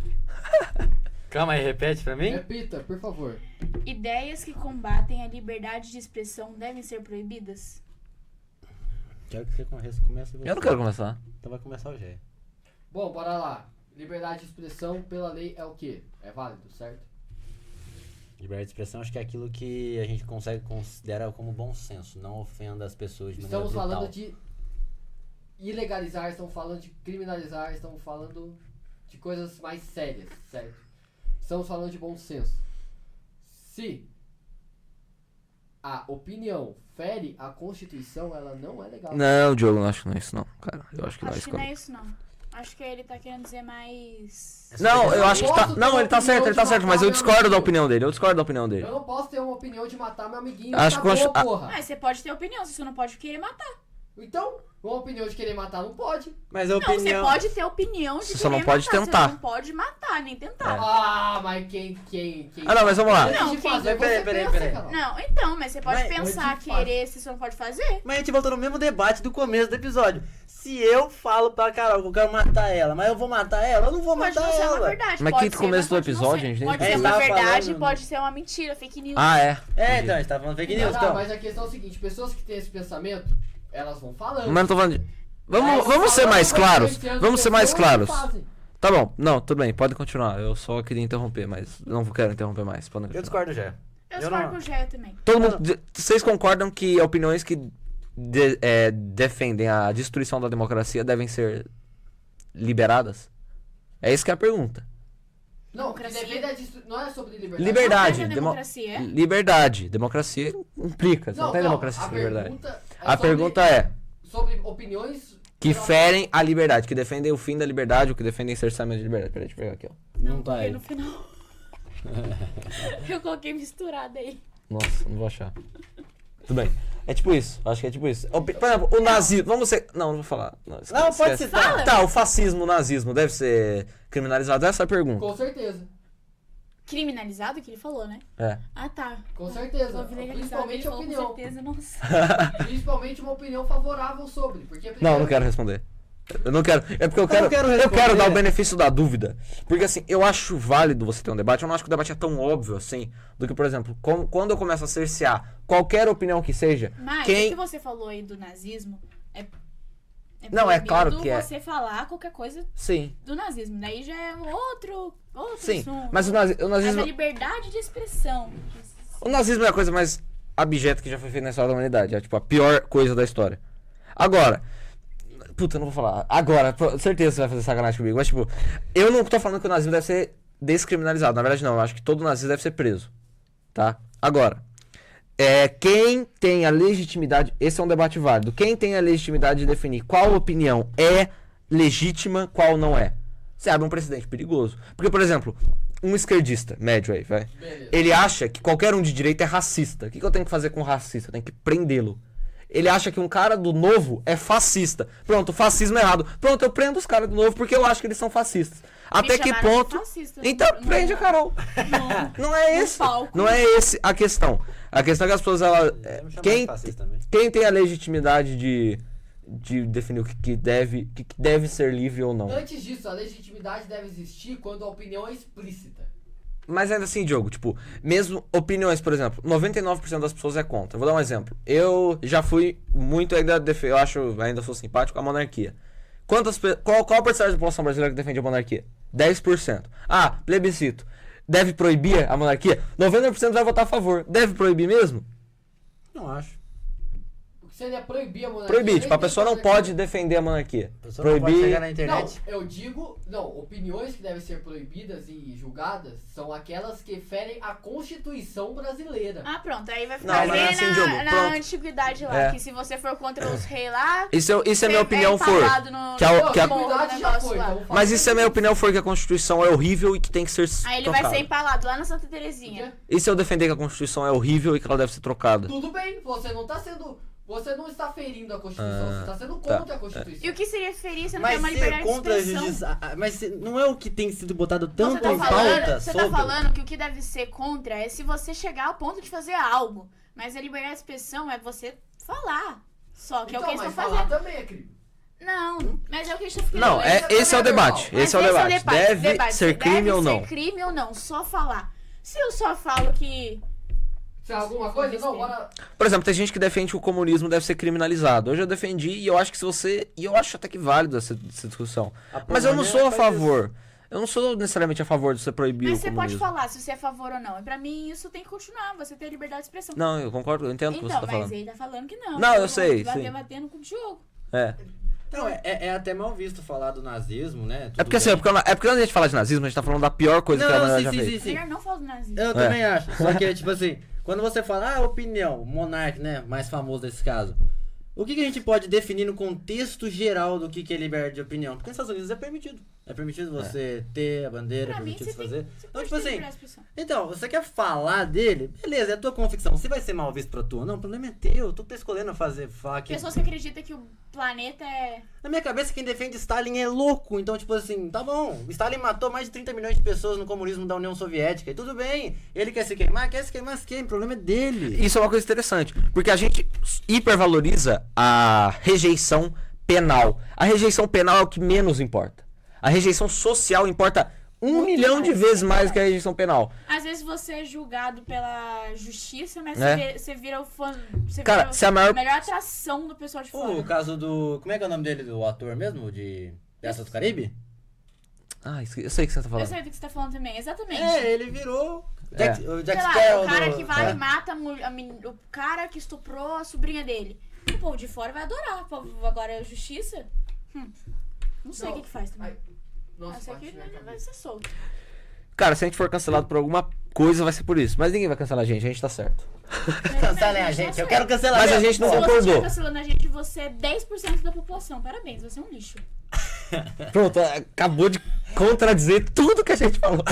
Calma aí, repete pra mim. Repita, por favor. Ideias que combatem a liberdade de expressão devem ser proibidas? Quero que você comece você. Eu não quero começar. Então vai começar o Gé. Bom, bora lá. Liberdade de expressão pela lei é o quê? É válido, certo? Liberdade de expressão acho que é aquilo que a gente consegue considerar como bom senso. Não ofenda as pessoas de maneira Estamos brutal. falando de ilegalizar, estamos falando de criminalizar, estamos falando de coisas mais sérias, certo? Estamos falando de bom senso. Se a opinião fere a Constituição, ela não é legal. Não, Diogo, não acho que não é isso não, cara. Eu acho que não é Acho isso. que não é isso, não. Acho que ele tá querendo dizer mais... Não, eu acho que tá... Posso ter Não, uma ele tá certo, opinião de mas eu matar discordo meu da amigo. opinião dele. Eu discordo da opinião dele. Eu não posso ter uma opinião de matar meu amiguinho. Acho que eu acabou, acho- porra. Mas você pode ter opinião, você não pode querer matar. Então, uma opinião de querer matar não pode. Mas a Não, você opinião... pode ter opinião de Você querer só não pode matar, tentar. Você não pode matar, nem tentar. Ah, mas quem... Ah, não, mas vamos lá. Antes Não, de quem- fazer, Peraí, você peraí, pensa, peraí. Carol. Não, então, mas você pode Mas- pensar, Antes de fazer. querer, você só não pode fazer. Mas a gente voltou no mesmo debate do começo do episódio. Se eu falo pra Carol que eu quero matar ela, mas eu vou matar ela, eu não vou Pode matar não ser uma ela. verdade. Mas pode quinto ser, começo do pode não episódio, ser. gente, nem Pode É, ser a uma gente tava verdade, falando- pode ser uma mentira, fake news. Ah, é. É, então, a gente tá falando fake news, Não, então. mas a questão é o seguinte, pessoas que têm esse pensamento, elas vão falando. Mas não tô falando de... Elas Vamos falando, ser mais vão claros. influenciando Vamos ser mais pessoas e claros. fazem. Tá bom. Não, tudo bem, pode continuar. Eu só queria interromper, mas não quero interromper mais. Podem Eu continuar. discordo já. Eu discordo com o Jair também. Todo mundo... Vocês concordam que opiniões que defendem a destruição da democracia devem ser liberadas? É isso que é a pergunta. Não, que Democracia. depende não é sobre liberdade. Liberdade. Não, mas a democracia é? Liberdade. Democracia implica. Não tem democracia a sem liberdade. pergunta A sobre- pergunta é... sobre opiniões Que geralmente- ferem a liberdade, que defendem o fim da liberdade, ou que defendem cerceamento de liberdade. Peraí, deixa eu pegar aqui, ó. Não, Não tá porque aí. no final... eu coloquei misturado aí. Nossa, não vou achar. Tudo bem. É tipo isso, acho que é tipo isso. Por exemplo, o nazismo, vamos ser... Não vou falar. Não, pode citar. Fala. Tá, o fascismo, o nazismo deve ser criminalizado? Essa é a pergunta. Com certeza. Criminalizado que ele falou, né? É. Ah, tá. Com certeza. Ouvi legalizado, ele Principalmente a falou opinião. com certeza, nossa. Principalmente uma opinião favorável sobre. Porque Não, primeiro, não quero responder. Eu não quero. É porque eu Eu quero responder. dar o benefício da dúvida. Porque assim, eu acho válido você ter um debate. Eu não acho que o debate é tão óbvio assim. Do que, por exemplo, quando eu começo a cercear qualquer opinião que seja. Mas quem... o que você falou aí do nazismo é Não, é proibido claro que é. você falar qualquer coisa Sim. do nazismo. Daí já é outro Sim. assunto. Mas o Mas nazismo. a liberdade de expressão. O nazismo é a coisa mais abjeta que já foi feita na história da humanidade. É tipo a pior coisa da história. Agora. Puta, eu não vou falar. Agora, certeza você vai fazer sacanagem comigo. Mas tipo, eu não tô falando que o nazismo deve ser descriminalizado. Na verdade, não. Eu acho que todo nazista deve ser preso. Tá? Agora. Quem tem a legitimidade. Esse é um debate válido. Quem tem a legitimidade de definir qual opinião é legítima, qual não é. Você abre um precedente perigoso. Porque, por exemplo, um esquerdista médio aí, vai. Beleza. Ele acha que qualquer um de direita é racista. O que eu tenho que fazer com um racista? Eu tenho que prendê-lo. Ele acha que um cara do Novo é fascista. Pronto, fascismo é errado. Pronto, eu prendo os caras do Novo porque eu acho que eles são fascistas. Até que chamaram de ponto... fascista, Então, não- prende a Carol. Não. Não é No esse. palco. Não é esse a questão. A questão é que as pessoas, elas... Vamos chamar Quem, de fascista também. quem tem a legitimidade de definir o que deve ser livre ou não? Antes disso, a legitimidade deve existir quando a opinião é explícita. Mas ainda assim, Diogo, tipo, mesmo opiniões, por exemplo, 99% das pessoas é contra. Vou dar um exemplo. Eu já fui muito eu acho, ainda sou simpático, a monarquia. Qual a porcentagem da população brasileira que defende a monarquia? 10%. Ah, plebiscito. Deve proibir a monarquia? 90% vai votar a favor. Deve proibir mesmo? Não acho. O que seria proibir a monarquia? Proibir, tipo, a Nem pessoa não tem monarquia. pode defender a monarquia. A pessoa não pode chegar na internet. Não, eu digo, opiniões que devem ser proibidas e julgadas são aquelas que ferem a Constituição brasileira. Ah, pronto. Aí vai Não, ficar mas bem assim, na, Diogo, na pronto. antiguidade lá. É. Que se você for contra os reis lá... E se a minha opinião for... empalado no- que a- no que a- morro do Antiguidade já negócio foi, lá. então vamos falar Mas e se a minha sobre opinião for que a Constituição é horrível e que tem que ser Aí ele trocada? vai ser empalado lá na Santa Terezinha. E se eu defender que a Constituição é horrível e que ela deve ser trocada? Tudo bem, você não está ferindo a Constituição, você está sendo tá. contra a Constituição. E o que seria ferir se não Mas tem uma ser liberdade de contra a expressão? justiça. Mas não é o que tem sido botado Você tanto tá em pauta falando, você sobre. tá falando que o que deve ser contra é se você chegar ao ponto de fazer algo. Mas a liberdade de expressão é você falar. Só que é o que eles mas estão falar fazendo. também é crime. Não, mas é o que eles estão fazendo. Não, esse é o debate. Mas Esse é o debate. Deve ser crime ou não? Deve ser crime ou não, só falar. Se eu só falo que... Se é alguma coisa, não, bora... Por exemplo, tem gente que defende que o comunismo deve ser criminalizado. Eu já defendi e eu acho que se você... E eu acho até que válido essa discussão. A Mas eu não Polônia sou a faz favor. Eu não sou necessariamente a favor de você proibir Mas o você comunismo. pode falar se você é a favor ou não. E pra mim isso tem que continuar, você tem a liberdade de expressão. Não, eu concordo, eu entendo o que Então, você tá mas falando. ele tá falando que não. Não, eu sei, Vai sim. batendo com o Diogo. É. Não, é até mal visto falar do nazismo, né? É porque assim, é porque quando a gente fala de nazismo, a gente tá falando da pior coisa que a humanidade já fez. sim. Melhor não falar do nazismo. Eu também acho. Só que, tipo assim, quando você fala, opinião, o monarca, né? Mais famoso nesse caso. O que a gente pode definir no contexto geral do que é liberdade de opinião? Porque nos Estados Unidos é permitido. É permitido você ter a bandeira, é Pra mim, permitido você fazer. Você Então, pode tipo ter assim, liberdade de expressão. então, você quer falar dele? Beleza, é a tua convicção. Se vai ser mal visto pra tu ou não, o problema é teu. Tu tá escolhendo falar que... Pessoas que acreditam que o planeta é... Na minha cabeça, quem defende Stalin é louco. Então, tipo assim, tá bom. Stalin matou mais de 30 milhões de pessoas no comunismo da União Soviética. E tudo bem. Ele quer se queimar, mas quem? O problema é dele. Isso é uma coisa interessante, porque a gente hipervaloriza a rejeição penal. A rejeição penal é o que menos importa. A rejeição social importa 1 milhão de vezes mais que a rejeição penal. Às vezes você é julgado pela justiça, mas É. você vira o fã... Você Cara, vira se a maior- melhor atração do pessoal de fora. O caso do... Como é que é o nome dele, do ator mesmo? De Piratas do Caribe? Ah, eu sei o que você tá Eu falando. sei do que você tá falando também, exatamente. É, ele virou... o Jack Sei lá, Sparrow o cara do- que vai é. e mata o cara que estuprou a sobrinha dele. O povo de fora vai adorar. O povo agora é justiça? Não sei o que faz também. Ai, nossa, Essa bati aqui na vai cabeça. ser solto. Cara, se a gente for cancelado por alguma coisa, vai ser por isso. Mas ninguém vai cancelar a gente tá certo. Cancelem a gente, eu quero cancelar. Mas a gente não Se você concordou. estiver cancelando a gente, você é 10% da população. Parabéns, você é um lixo. Pronto, acabou de contradizer tudo que a gente falou.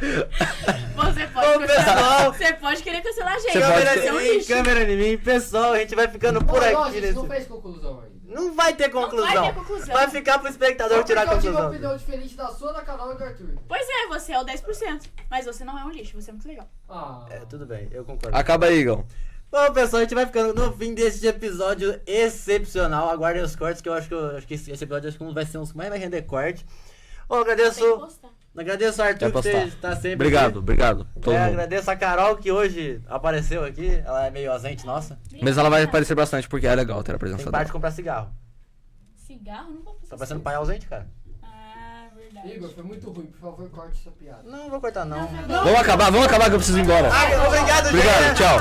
Você pode, Ô, pessoal. você pode querer cancelar a gente. Você pode- Você é um lixo. Câmera em mim. Pessoal, a gente vai ficando por Não, aqui. a gente nesse- não fez conclusão ainda. Não vai ter conclusão. Não vai ter conclusão. Vai ficar pro espectador Só tirar a porque eu tive uma conclusão. opinião diferente da sua, da Carol e do Arthur. Pois é, você é o 10%. Mas você não é um lixo, você é muito legal. Ah, É, tudo bem, eu concordo. Acaba aí, Igão. Bom, pessoal, a gente vai ficando no fim desse episódio excepcional. Aguardem os cortes, que eu acho que esse episódio acho que vai ser um dos que mais vai render corte. Bom, Tem que agradeço postar. o Arthur Vai que você postar. está sempre Obrigado, aqui. obrigado. Todo mundo. Agradeço a Carol que hoje apareceu aqui. Ela é meio ausente nossa. Mas ela vai aparecer bastante porque é legal ter a Tem presença que parar de dela. comprar cigarro. Cigarro? Não vou fazer Tá parecendo isso. pai ausente, cara. Ah, verdade. Igor, foi muito ruim. Por favor, corte essa piada. Não vou cortar, não. Vamos acabar que eu preciso ir embora. Obrigado, Obrigado, gente. tchau.